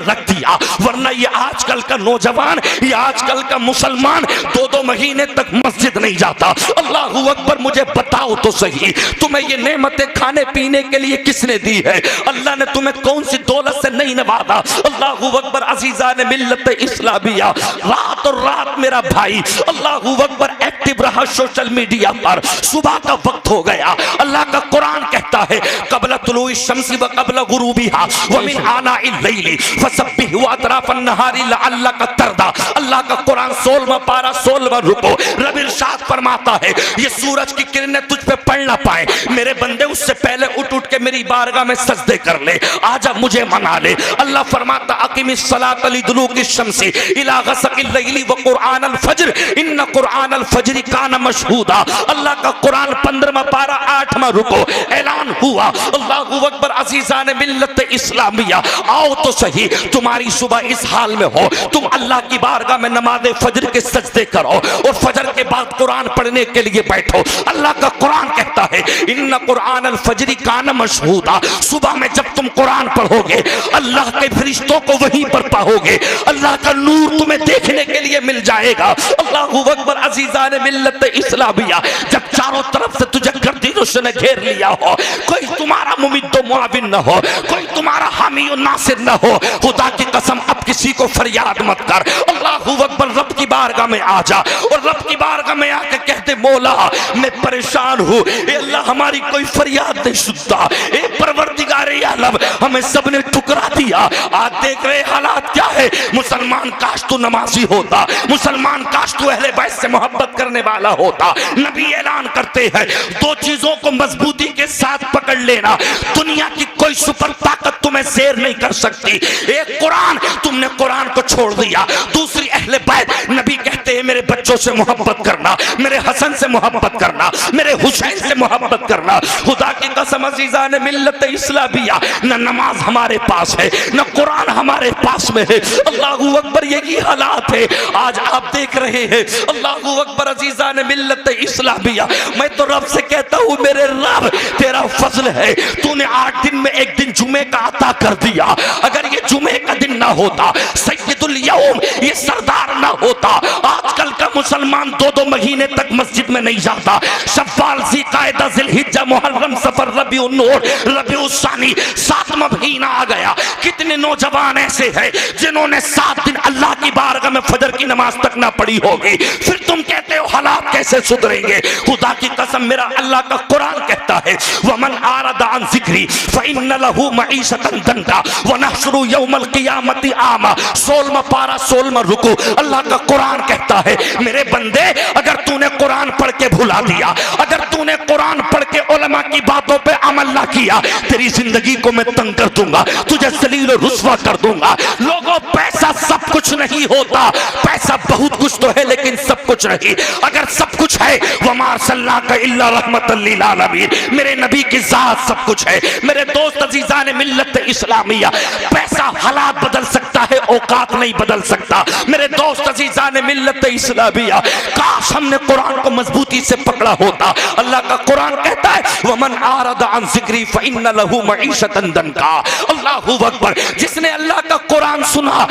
रख दिया। वरना ये आजकल का नौजवान, ये आजकल का मुसलमान 2-2 महीने तक मस्जिद नहीं जाता। अल्लाहू अकबर। मुझे बताओ तो सही, तुम्हें ये नेमतें खाने पीने के लिए किसने दी है? अल्लाह ने तुम्हें कौन सी दौलत से नहीं नवाजा? अल्लाहू अकबर। अज़ीज़ान मिल्लत इस्लामिया, रात और रात मेरा भाई अल्लाहू अकबर एक्टिव रहा सोशल मीडिया पर। सुबह का वक्त हो गया, अल्लाह का कुरान कहता है क़ब्ल तुलूइ शम्सी व क़ब्ल गुरूबिहा व मिन आनाइल लैली फसब्बिहु अतराफन नहारी लअल्लका तर्दा। अल्लाह का कुरान 16वां पारा 16वां रुको। रब इरशाद फरमाता है ये सूरज की किरणें तुझ पे पड़ ना पाए, मेरे बंदे उससे पहले उठ उठ के मेरी बारगाह में सजदे कर ले, आजा मुझे मना ले। अल्लाह फरमाता अक़ीमिस सलात लिदुलूकी शम्सी इला गसक़िल लैली व क़ुरआनल फज्र इन्न क़ुरआनल फज्रि काना मशहूदा। अल्लाह का कुरान 15वां पारा 8वां रुको। ऐलान हुआ अल्लाहू अकबर। अज़ीज़ान मिल्लत इस्लामिया, आओ तो सही, तुम्हारी सुबह इस हाल में हो, तुम अल्लाह की बारगाह में नमाज़े फज्र के सजदे करो और फजर के बाद कुरान पढ़ने के लिए बैठो। अल्लाह का कुरान कहता है इन्न क़ुरआनल फज्रि काना मशहूदा। सुबह में जब तुम कुरान पढ़ोगे अल्लाह के फरिश्तों को वहीं पर पाओगे, अल्लाह का नूर तुम्हें देखने के लिए मिल जाएगा। अल्लाहू अकबर। अज़ीज़ान मिल्लत इस्लामिया, जब चारों तरफ से तुझे गर्दिशों ने घेर लिया हो, कोई तुम्हारा मुमिद्दो मुआविन न हो, कोई तुम्हारा हामी और नासिर न हो, खुदा की कसम अब किसी को फरियाद मत कर। अल्लाहू अकबर। रब की बारगाह में आ जा और रब की बारगाह में आके कहते मौला मैं परेशान हूँ, अल्लाह हमारी कोई फरियाद नहीं सुनता, ए परवरदिगारे आलम हमें सबने ठुकरा दिया। आज देख रहे हालात क्या है। मुसलमान काश तो नमाजी होता, मुसलमान काश तो अहले बैत से मोहब्बत करने वाला होता। नबी ऐलान करते हैं दो चीजों को मजबूती के साथ पकड़ लेना, दुनिया की कोई सुपर ताकत तुम्हें शेर नहीं कर सकती। एक कुरान, तुमने कुरान को छोड़ दिया। दूसरी अहले बैत, नबी कहते हैं मेरे बच्चों से मोहब्बत करना, मेरे हसन से मोहब्बत करना, मेरे हुसैन से मोहब्बत करना। खुदा की कसम अज़ीज़ान मिल्लत इस्लामिया, न नमाज हमारे पास है न कुरान हमारे पास में है। अल्लाहू अकबर, यही हालात है आज आप देख रहे हैं। अल्लाहू अकबर अज़ीज़ान मिल्लत इस्लामिया, मैं तो रब से कहता हूँ मेरे रब तेरा फजल है, तूने 8 दिन में एक दिन जुमे का अता कर दिया। अगर ये जुमे का दिन ना होता, सैयदुल यौम ये सरदार ना होता, आजकल का मुसलमान 2-2 महीने तक मस्जिद में नहीं जाता। शव्वाल, ज़िलक़ाइदा, ज़िलहिज्जा, मुहर्रम, सफर, रबीउन नूर, रबीउस सानी, 7वां महीना आ गया। कितने नौजवान ऐसे हैं जिन्होंने 7 दिन अल्लाह की बारगाह में फजर की नमाज तक ना पढ़ी होगी। फिर तुम कहते हो हालात कैसे सुधरेंगे। खुदा की कसम मेरा अल्लाह का कुरान कहता है वमन आरदा अन ज़िक्री फ़इन्न लहू मईशतन दंका व नहशुरु यौमल क़ियामति आमा। 16वां पारा 16वां रुकू, अल्लाह का कुरान कहता है मेरे बंदे अगर तूने कुरान पढ़ के भुला दिया, अगर तूने कुरान पढ़ के उलमा की बातों पे अमल ना किया, तेरी जिंदगी को मैं तंग कर दूंगा, तुझे जलील और रुस्वा कर दूंगा। लोगों, पैसा सब कुछ नहीं होता, पैसा बहुत कुछ तो है लेकिन सब कुछ नहीं। अगर सब कुछ है वमा अरसलनाका इल्ला रहमतल लिल आलमीन, मेरे नबी की जात सब कुछ है। मेरे दोस्त अजीजान मिल्लत इस्लामिया, पैसा हालात बदल सकता है, औकात नहीं बदल सकता। मेरे दोस्त अजीजान मिल्लत इस्लामिया, काश हमने कुरान को मजबूती से पकड़ा होता। अल्लाह का कुरान कहता है वमन आरदा अन ज़िक्री फ़इन्न लहू मईशतन दंका। अल्लाहू अकबर, जिसने अल्लाह का कुरान सुना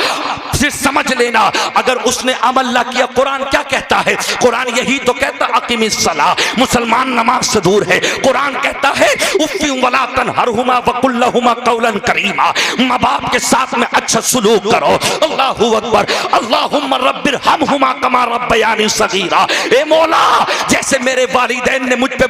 फिर समझ लेना अगर उसने अमल ना किया। कुरान क्या कहता है? कुरान यही तो कहता अकीमिस सलाह, मुसलमान नमाज से दूर है। कुरान कहता है उफ़्फ़ि वला तनहरहुमा वक़ुल लहुमा क़ौलन करीमा, माँ बाप के साथ में अच्छा सुलूक करो। अल्लाहू अकबर, अल्लाहुम्मा रब्बिरहमहुमा कमा रब्बयानी सगीरा। ए मौला, जैसे मेरे वालिदैन ने मुझ पे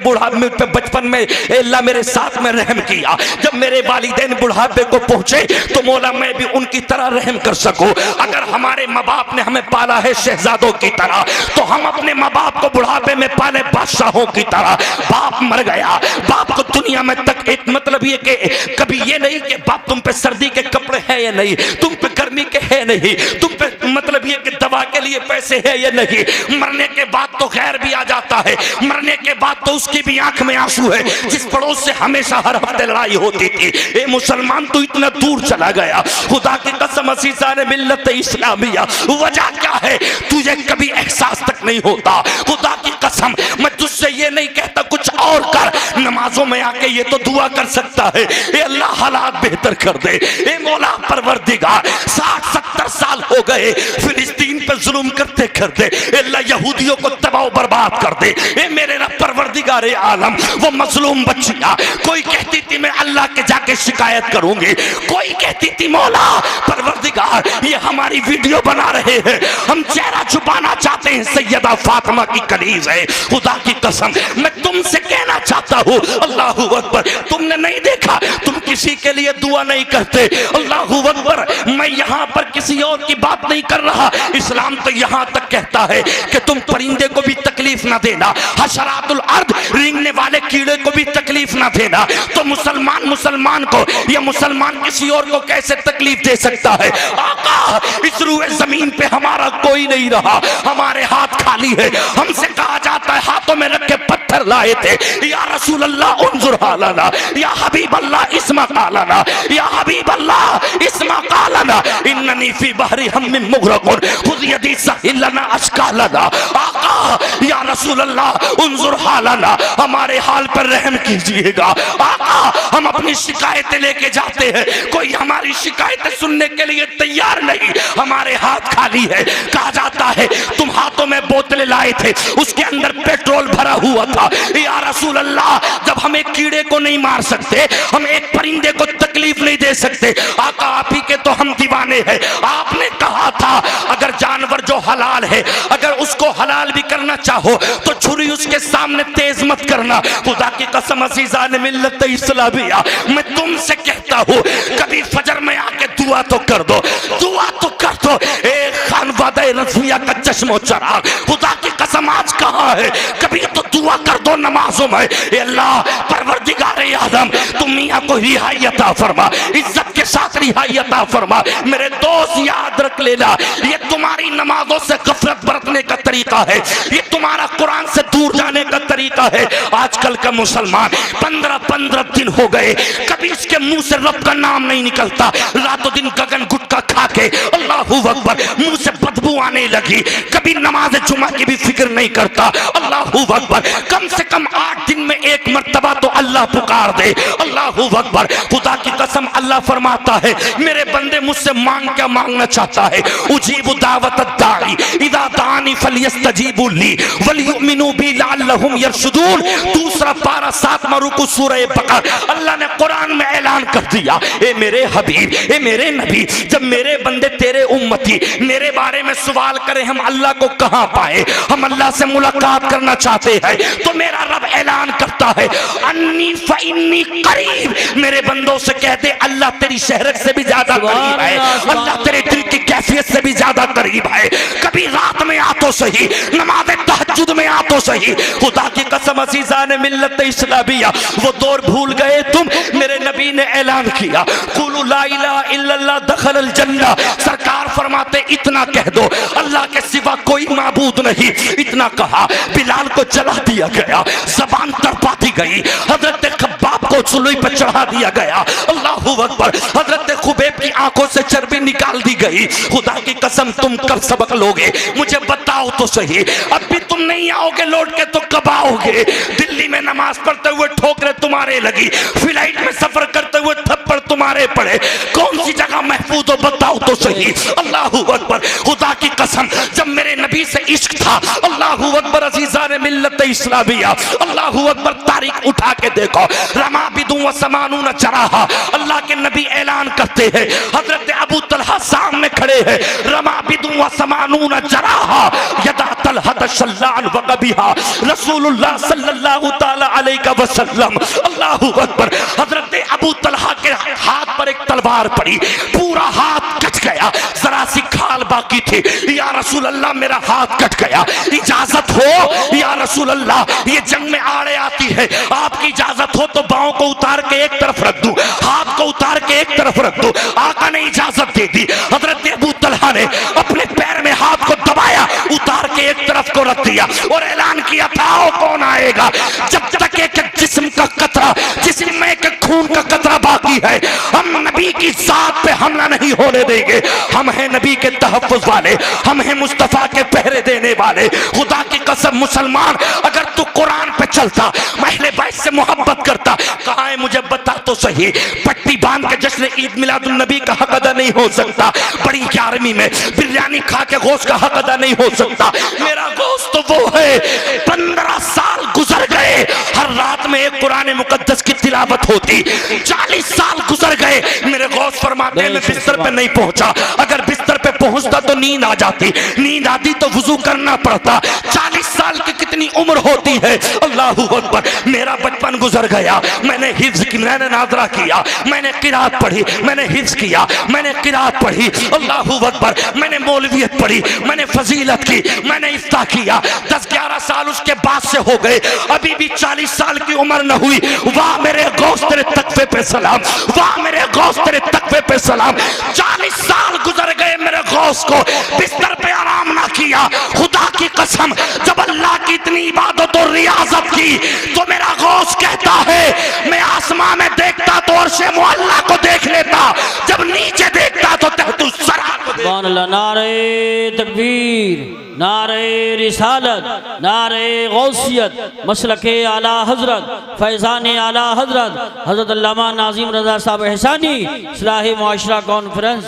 बचपन में अल्लाह मेरे साथ में रहम किया, जब मेरे वालिदैन बुढ़ापे को पहुंचे तो मौला मैं भी उनकी तरह रहम कर सकूं। अगर हमारे माँ बाप ने हमें पाला है शहजादों की तरह, तो हम अपने माँ बाप को बुढ़ापे में पाले बादशाहों की तरह। बाप मर गया, बाप को दुनिया में तक एक मतलब ये कि कभी ये नहीं कि बाप तुम पे सर्दी के कपड़े हैं या नहीं, तुम पे गर्मी के है नहीं, तुम पे मतलब ये कि दवा के लिए पैसे है या नहीं। मरने के बाद तो खैर भी आ जाता है, मरने के बाद तो उसकी भी आंख में आंसू है। जिस पड़ोस से हमेशा हर हफ्ते लड़ाई होती थी, ए मुसलमान तू इतना दूर चला गया। खुदा की कसम अज़ीज़ान मिल्लत इस्लामिया, वजह क्या है तुझे कभी एहसास तक नहीं होता। खुदा की कसम मैं तुझसे ये नहीं कहता कुछ और कर, नमाजों में आके ये तो दुआ कर सकता है ए अल्लाह हालात बेहतर कर दे। ए मौला परवरदिगार, 60-70 साल हो गए फिलिस्तीन पे जुल्म करते करते, अल्लाह यहूदियों को तबाह बर्बाद कर दे। ए मेरे रब परवरदिगार आलम, वो मजलूम बच्चियां, कोई कहती थी मैं अल्लाह के जाके शिकायत करूंगी, कोई कहती थी मौला परवरदिगार ये हमारी वीडियो बना रहे हैं, हम चेहरा छुपाना चाहते हैं, सैयदा फातिमा की कनीज है। खुदा की कसम मैं तुमसे कहना चाहता हूँ अल्लाहू अकबर, तुमने नहीं देखा तुम किसी के लिए दुआ नहीं करते। अल्लाहू अकबर, मैं यहाँ पर किसी और की बात नहीं कर रहा, इस्लाम तो यहाँ तक कहता है कि तुम परिंदे को भी तकलीफ ना देना, हशरातुल अर्द रेंगने वाले कीड़े को भी तकलीफ ना देना। तो मुसलमान को या मुसलमान किसी और को कैसे तकलीफ दे सकता है? आका, इस रूए जमीन पे हमारा कोई नहीं रहा, हमारे हाथ खाली है। हमसे कहा जाता है हाथों में रख के पत्थर लाए थे, या रसूल अल्लाह उन्जुर हालना, या हबीब अल्लाह इस्मा कालना, या हबीब अल्लाह इस्मा कालना, इन्ननी फी बहरी हम्मिन मुगरकुन खुद यदी सहिलना अशकालना। आका, या रसूल अल्लाह उन्जुर हालना, हमारे हाल पर रहम कीजिएगा। आका, हम अपनी शिकायतें लेके जाते हैं, कोई हमारी शिकायतें सुनने के लिए तैयार नहीं, हमारे हाथ खाली है। कहा जाता है तुम हाथों में बोतलें लाए थे, उसके अंदर पेट्रोल भरा हुआ था। या रसूल अल्लाह, जब हम एक कीड़े को नहीं मार सकते, हम एक परिंदे को तकलीफ नहीं दे सकते, आका आप ही के तो हम दीवाने हैं। आपने कहा था अगर जानवर जो हलाल है, अगर उसको हलाल भी करना चाहो तो छुरी उसके सामने तेज मत करना। खुदा की कसम अज़ीज़ान मिल्लत इस्लामिया, मैं तुमसे कहता हूँ कभी फजर में आके दुआ तो कर दो, दुआ तो कर दो। एक खानवादा रज़िया का चश्मो चराग, खुदा की कसम आज कहाँ है? कभी तो दुआ कर दो नमाजों में, ए अल्लाह परवरदिगारे आदम तुम मियां को रिहाई अता फरमा, इज्जत के साथ रिहाई अता फरमा। मेरे दोस्त याद रख लेना, ये तुम्हारी नमाजों से गफलत बरतने का तरीका है, ये तुम्हारा कुरान से दूर जाने का तरीका है। आजकल का मुसलमान 15-15 दिन हो गए कभी इसके मुंह से रब का नाम नहीं निकलता, रातों दिन गगन गुटका खा के अल्लाहू अकबर मुंह से बदबू आने लगी, कभी नमाज जुमा की भी फिक्र नहीं करता। अल्लाहू अकबर, कम से कम 8 दिन में एक मर्तबा तो अल्लाह पुकार दे। अल्लाहू अकबर, खुदा की कसम अल्लाह फरमाता है मेरे बंदे मुझसे मांग क्या मांगना चाहता है, उजीबु दावत दाई इदा दानी फलियस्तजीबु ली वलियुमिनु बी लअल्लहुम यरशुदून। दूसरा पारा 7वां रुकू सूरह बकर, अल्लाह ने कुरान में ऐलान कर दिया, ए मेरे हबीब, ए मेरे नबी, जब मेरे बंदे तेरे उम्मती मेरे बारे में सवाल करें हम अल्लाह को कहां पाए, हम अल्लाह से मुलाकात करना चाहते हैं, तो मेरा रब ऐलान करता है अन्नी फइन्नी करीब। मेरे बंदों से कहते अल्लाह तेरी शहरत से भी ज्यादा करीब है, अल्लाह तेरे दिल की कैफियत से भी ज्यादा करीब है। कभी रात में आ तो सही, नमाज़ तहज्जुद में आ तो सही। खुदा की कसम अज़ीज़ान मिल्लत इस्लामिया, वो दौर भूल गए तुम। मेरे नबी ने ऐलान किया कुलू ला इलाहा इल्लल्लाह दखलल जन्नह। सरकार फरमाते इतना कह दो अल्लाह के सिवा कोई माबूद नहीं। इतना कहा बिलाल को जला दिया गया, ज़बान तड़पा दी गई, हजरत खब्बाब को सुलई पर चढ़ा दिया गया। अल्लाहू अकबर, हजरत खुबैब की आंखों से चर्बी निकाल दी गई। खुदा की कसम तुम कब सबक लोगे मुझे बताओ तो सही। अब भी तुम नहीं आओगे लौट के तो कब आओगे? दिल्ली में नमाज पढ़ते हुए ठोकरें तुम्हारे लगी, फ्लाइट में सफर करते हुए थप्पड़ तुम्हारे पड़े, कौन सी जगह महफूज हो बताओ तो सही। अल्लाहू अकबर, खुदा की कसम जब मेरे नबी से इश्क था, अल्लाहू अकबर अज़ीज़ान मिल्लत इस्लामिया, अल्लाहू अकबर तारीख उठा के देखो, रमा बिदु व समानून जराहा। अल्लाह के नबी ऐलान करते हैं, हजरत अबू तलहा सामने खड़े हैं, रमा बिदु व समानून जराहा यदा तलहत शल्लान व कबिहा रसूलुल्लाह सल्लल्लाहु तआला अलैहि वसल्लम। अल्लाहू अकबर, हजरत अबू तलहा के हाथ पर एक तलवार पड़ी, पूरा हाथ कट गया, जरा सी खाल बाकी थी। या रसूल अल्लाह मेरा हाथ कट गया, इजाजत हो या रसूल अल्लाह, ये जंग में आड़े आती है, आपकी इजाजत हो तो बाहों को उतार के एक तरफ रख दूं, हाथ को उतार के एक तरफ रख दूं। आका ने इजाजत दे दी। हजरत अबू तलहा ने अपने पैर में हाथ को दबाया, उतार के एक तरफ को रख दिया और ऐलान किया था आओ कौन आएगा। जब तक एक जिस्म का कतरा, जिस्म में एक खून का कतरा बाकी है, हम नबी की जात पे हमला नहीं होने देंगे। हम हैं नबी के तहफ्फुज़ वाले, हम हैं मुस्तफा के पहरे देने वाले। खुदा की कसम मुसलमान, अगर तू कुरान पे चलता, अहले बैत से मोहब्बत करता, कहाँ है मुझे बता तो सही। पट्टी बांध के जश्न ईद मिलादुन नबी का हक अदा नहीं हो सकता, बड़ी ग्यारहवीं में बिरयानी खा के गोश्त का हक अदा नहीं हो सकता। मेरा गोश्त तो वो है, 15 साल गुजर गए, हर रात में एक कुरान मुकद्दस की तिलावत होती, 40 साल गुजर गए, मेरे गौस फरमाते हैं मैं बिस्तर पे नहीं पहुंचा, अगर बिस्तर पे पहुंचता तो नींद आ जाती, नींद आती तो वुजू करना पड़ता। 40 साल की कितनी उम्र होती है। अल्लाहू अकबर, मेरा बचपन गुजर गया, मैंने हिफ्ज की, मैंने नादरा किया, मैंने किरात पढ़ी, मैंने हिफ्ज किया, मैंने किरात पढ़ी। अल्लाहू अकबर, मैंने मौलवियत पढ़ी, मैंने फजीलत की, मैंने इफ्ता किया। 10-11 साल उसके बाद से हो गए, अभी भी 40 साल की उम्र न हुई। वाह मेरे गौस तेरे तकवे पे सलाम, वाह मेरे गौस तेरे तकवे पे सलाम। 40 साल गुजर गए, मेरे गौस को बिस्तर पे आराम ना किया। खुदा की कसम, जब अल्लाह की इतनी इबादत और रियाजत की तो मेरा गौस कहता है मैं आसमां में देखता तो अर्शे मुअल्ला को देख लेता, जब नीचे देखता तो तहतुस सरा को देख। नारे तकबीर, नारे रिसालत, नारे गौसियत, मसलके आला हजरत, फैज़ान आला हजरत हजरत अल्लामा नाज़िम रज़ा साहब एहसानी, इस्लाही मुआशरा कॉन्फ्रेंस।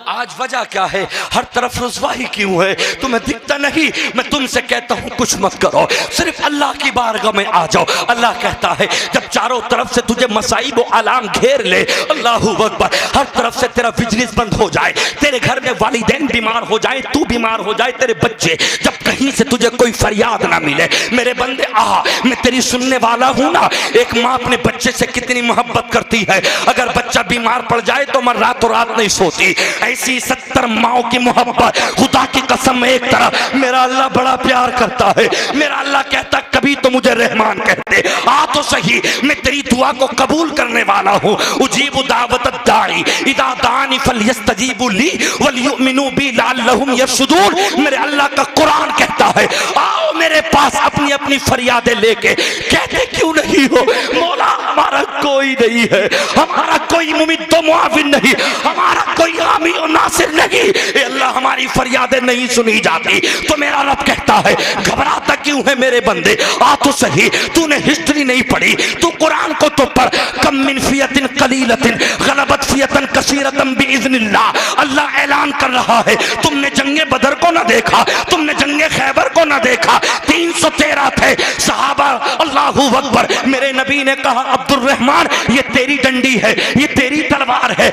आज वजह क्या है, हर तरफ रुसवाई क्यों है, तुम्हें दिखता नहीं? मैं तुमसे कहता हूँ कुछ मत करो, सिर्फ अल्लाह की बारगाह में आ जाओ। अल्लाह कहता है जब चारों तरफ से तुझे मसाइब व आलाम घेर ले, अल्लाहू अकबर, हर तरफ से तेरा बिजनेस बंद हो जाए, तेरे घर में वालिदैन बीमार हो जाए, तू बीमार हो जाए, तेरे बच्चे, जब कहीं से तुझे कोई फरियाद ना मिले, मेरे बंदे आ, मैं तेरी सुनने वाला हूँ ना। एक माँ अपने बच्चे से कितनी मोहब्बत करती है, अगर बच्चा बीमार पड़ जाए तो मैं रातों रात नहीं सोती। ऐसी 70 माओं की मोहब्बत, खुदा की कसम, एक तरफ मेरा अल्लाह बड़ा प्यार करता है, मेरा अल्लाह कहता कभी तो मुझे रहमान कहते, आ तो सही, मैं तेरी दुआ को कबूल करने वाला हूँ। उजीबु दावत दाई इदा दानी फलयस्तजीबु ली वलयुमिनु बी लअल्लहुम यरशुदून। मेरे अल्लाह का कुरान कहता है आओ मेरे पास अपनी अपनी फरियादें लेके। कहते क्यों नहीं हो? मौला हमारा कोई नहीं है, हमारा कोई मुमिद मुआविन नहीं, हमारा कोई हामी और नासिर नहीं। ए अल्लाह हमारी फरियादें नहीं सुनी जाती तो मेरा रब कहता है घबराता क्यों है मेरे बंदे? आ तो सही, तूने हिस्ट्री नहीं पढ़ी, तू कुरान को तो पढ़। कम मिन फियतिन कलीलतिन गलबत फियतन कसीरतन बिइज़्निल्लाह। अल्लाह ऐलान कर रहा है तुमने जंगे बदर को ना देखा, तुमने जंगे खैबर को ना देखा, 313 थे सहाबा। अल्लाहू अकबर। मेरे नबी ने कहा अब्दुल रहमान ये तेरी डंडी है, ये तेरी तलवार है,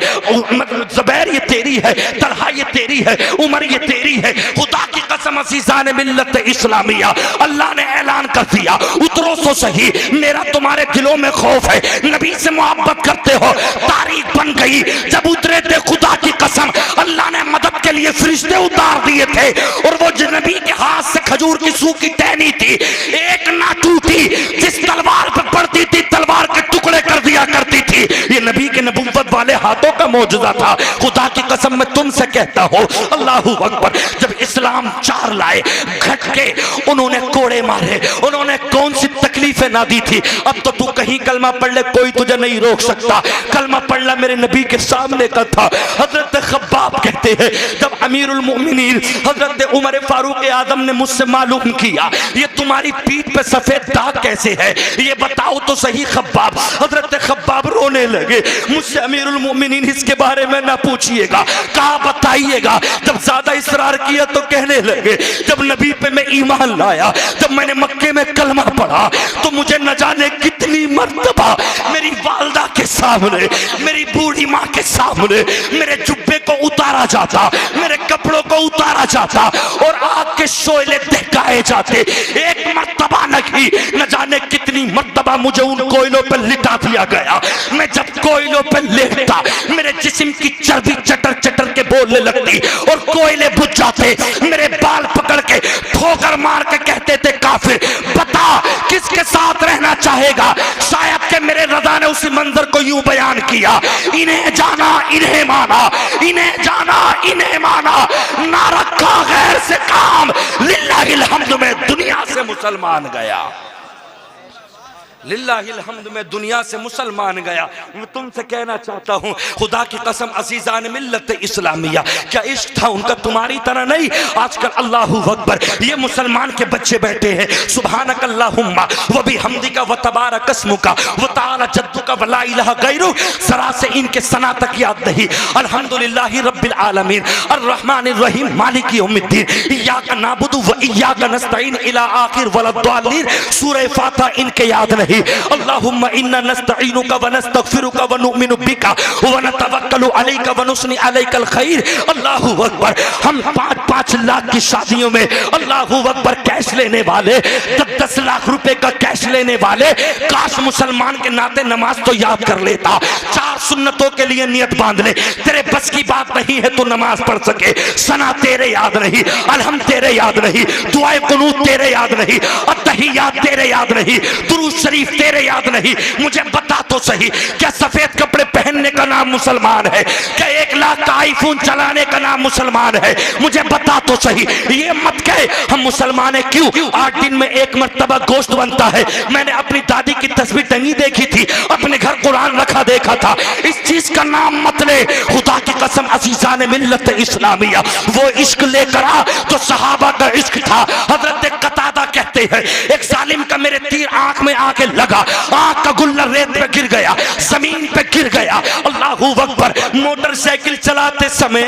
ज़ुबैर ये तेरी है, तलहा ये तेरी है, उमर ये तेरी है। खुदा की कसम अज़ीज़ान मिल्लत इस्लामिया, अल्लाह ने ऐलान कर दिया उतरो सो सही, मेरा तुम्हारे दिलों में खौफ है, नबी से मोहब्बत करते हो। तारीख बन गई जब उतरे थे, खुदा की कसम अल्लाह ने मदद के लिए फरिश्ते उतार दिए थे और वो नबी के हाथ से खजूर की सूखी टहनी थी, एक ना टूटी, जिस तलवार पर पड़ती थी तलवार के टुकड़े कर दिया करती थी। ये नबी के नबुव्वत वाले हाथों का मौजूदा था। खुदा की कसम मैं तुमसे कहता हूँ अल्लाहू अकबर, जब इस्लाम 4 लाए घट के उन्होंने कोड़े मारे, उन्होंने कौन सी तकलीफें ना दी थी। अब तो तू कहीं कलमा पढ़ ले, कोई तुझे नहीं रोक सकता। कलमा पढ़ना मेरे नबी के सामने का था। हजरत खब्बाब कहते हैं जब अमीरुल मोमिनीन हजरत उमर फारूक आजम ने मुझसे मालूम किया ये तुम्हारी पीठ पे सफेद दाग कैसे है, ये बताओ तो सही खब्बाब। हजरत खब्बाब रोने लगे, मुझसे अमीरुल मोमिनीन इसके बारे में ना पूछिएगा, कहा बताइएगा। जब ज्यादा इसरार किया तो कहने लगे जब नबी पे मैं ईमान लाया, जब मैंने मक्के में कलमा पढ़ा तो मुझे न जाने कितनी मर्तबा मेरी वालदा के सामने, मेरी बूढ़ी माँ के सामने मेरे जुब्बे को उतारा जाता, मेरे कपड़ों को उतारा जाता और आग के शोले दहकाए जाते। एक मर्तबा नहीं, न जाने कितनी मर्तबा मुझे उन कोयलों पर लिटा दिया गया। मैं जब कोयलों पर लेटता मेरे जिस्म की चर्बी चटर चटर के बोलने लगती और कोयले बुझ जाते। मेरे बाल पकड़ के ठोकर मार के कहते थे काफिर बता किसके साथ रहना चाहेगा। शायद के मेरे रज़ा ने उसी मंजर को यूं बयान किया, इन्हें जाना इन्हें माना, इन्हें जाना इन्हें माना, ना रखा गैर से काम, लिल्लाहिल हम्द में दुनिया से मुसलमान गया, लिल्लाहिल हम्द में दुनिया से मुसलमान गया। मैं तुमसे कहना चाहता हूँ खुदा की कसम अज़ीज़ान मिल्लत इस्लामिया, क्या इश्क था उनका तुम्हारी तरह नहीं। आजकल अल्लाहू अकबर ये मुसलमान के बच्चे बैठे हैं सुब्हानक अल्लाहुम्मा व बिहम्दिका व तबारक अस्मुका व तआला जद्दुका व ला इलाहा गैरुक, जरा से इनके सना तक याद नहीं। अल्हम्दुलिल्लाहि रब्बिल आलमीन अर्रहमानिर रहीम मालिकी यौमिद्दीन इय्याका नअबुदु व इय्याका नस्तईन इला आखिर वलद्दालीन। सूरह फातिहा इनके याद नहीं। अल्लाहुम्मा इन्ना नस्तईनुका व नस्तगफिरुका व नुमिनु बिका व नतवक्कलु अलैका व नुस्नी अलैकल खैर। अल्लाहू अकबर। हम 5-5 लाख की शादियों में अल्लाहू अकबर कैश लेने वाले, 10-10 लाख रुपए का कैश लेने वाले, काश मुसलमान के नाते नमाज तो याद कर लेता। 4 सुन्नतों के लिए नियत बांध ले, तेरे बस की बात नहीं है तो नमाज पढ़ सके, सना तेरे याद नहीं, अलहम तेरे याद नहीं, दुआए कुनूत तेरे याद नहीं, अत्तहियात तेरे याद नहीं, दुरूद शरीफ तेरे याद नहीं। मुझे बता तो सही क्या सफेद कपड़े पहनने का नाम मुसलमान है? क्या 1 लाख का आईफोन चलाने का नाम मुसलमान है? मुझे बता तो सही। ये मत कहे हम मुसलमान है क्यों, 8 दिन में 1 मर्तबा गोश्त बनता है। मैंने अपनी दादी की तस्वीर टंगी देखी थी, अपने घर कुरान रखा देखा था। इस चीज का नाम मत ले। खुदा की कसम अज़ीज़ान मिल्लत इस्लामिया वो इश्क लेकर आ तो सहाबा का इश्क था। हजरत कतादा कहते करते हैं, एक जालिम का मेरे तीर आंख में आके लगा, आंख का गुल्ला रेत पे गिर गया, जमीन पे गिर गया। अल्लाहू अकबर। मोटरसाइकिल चलाते समय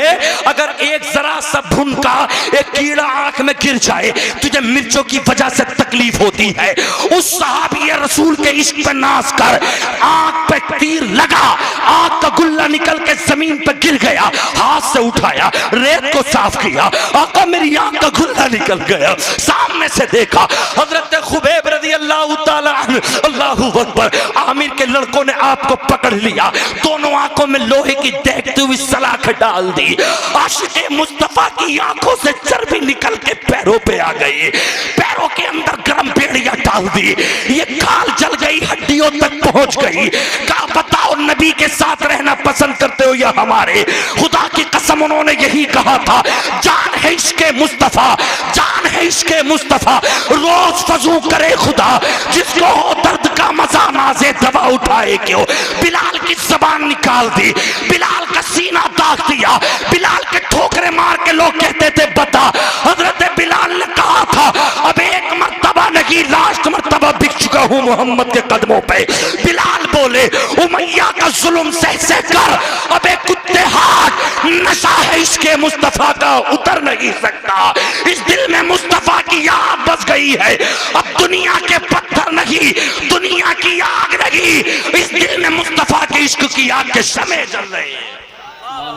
अगर एक जरा सा भुनका, एक कीड़ा आंख में गिर जाए, तुझे मिर्चों की वजह से तकलीफ होती है। उस सहाबी रसूल के इश्क पे नाज कर, आंख पे तीर लगा, आंख का गुल्ला निकल के जमीन पे गिर गया, हाथ से उठाया, रेत को साफ किया, आका मेरी आंख का गुल्ला निकल गया। सामने से देखा हजरत खुबैब रज़ी अल्लाह ताला अन्हु, अल्लाहू अकबर। आमिर के लड़कों ने आपको पकड़ लिया, दोनों आंखों में लोहे की देखती हुई सलाख डाल दी। आशिक़े मुस्तफा की आंखों से चर्बी निकल के पैरों पे आ गई, पैरों के अंदर गरम बेड़ियां डाल दी, ये खाल जल गई, हड्डियों तक पहुंच गई। कहा बताओ नबी के साथ रहना पसंद करते हो या हमारे? खुदा की कसम उन्होंने यही कहा था, जान है इश्क़े मुस्तफा, जान है इश्क़े मुस्तफा। रोज फजू करे खुदा, जिसको हो दर्द का मजा नाज़े दवा उठाए क्यों। बिलाल की जबान निकाल दी, बिलाल का सीना दाग दिया, बिलाल के ठोकरे मार के लोग कहते थे बता। हजरत बिलाल ने कहा था अब एक मर्तबा नहीं, लास्ट मर्तबा बिक चुका हूं मोहम्मद के कदमों पे। बिलाल बोले उमैया का जुल्म सह सह कर अब एक कुत्ते हाथ, नशा है इसके मुस्तफा का उतर नहीं सकता। इस दिल में मुस्तफा की आग बस गई है, अब दुनिया के पत्थर नहीं, दुनिया की आग नहीं, इस दिल में मुस्तफा के इश्क की आग के शमे जल रहे हैं।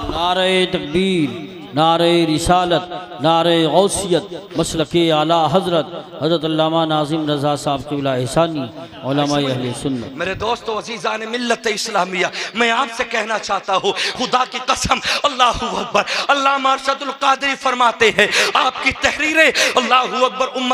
नारे तकबीर, नारे रिसालत, नारे गौसियत, मसलके आला हजरत हजरत अल्लामा नाज़िम रज़ा साहब क़िबला एहसानी उलमा अहले सुन्नत। मेरे दोस्तों अज़ीज़ान मिल्लत इस्लामिया, मैं आपसे कहना चाहता हूँ खुदा की कसम, अल्लाहू अकबर। अल्लामा अरशदुल क़ादरी फरमाते हैं आपकी तहरीरें अल्लाहू अकबर उम्मत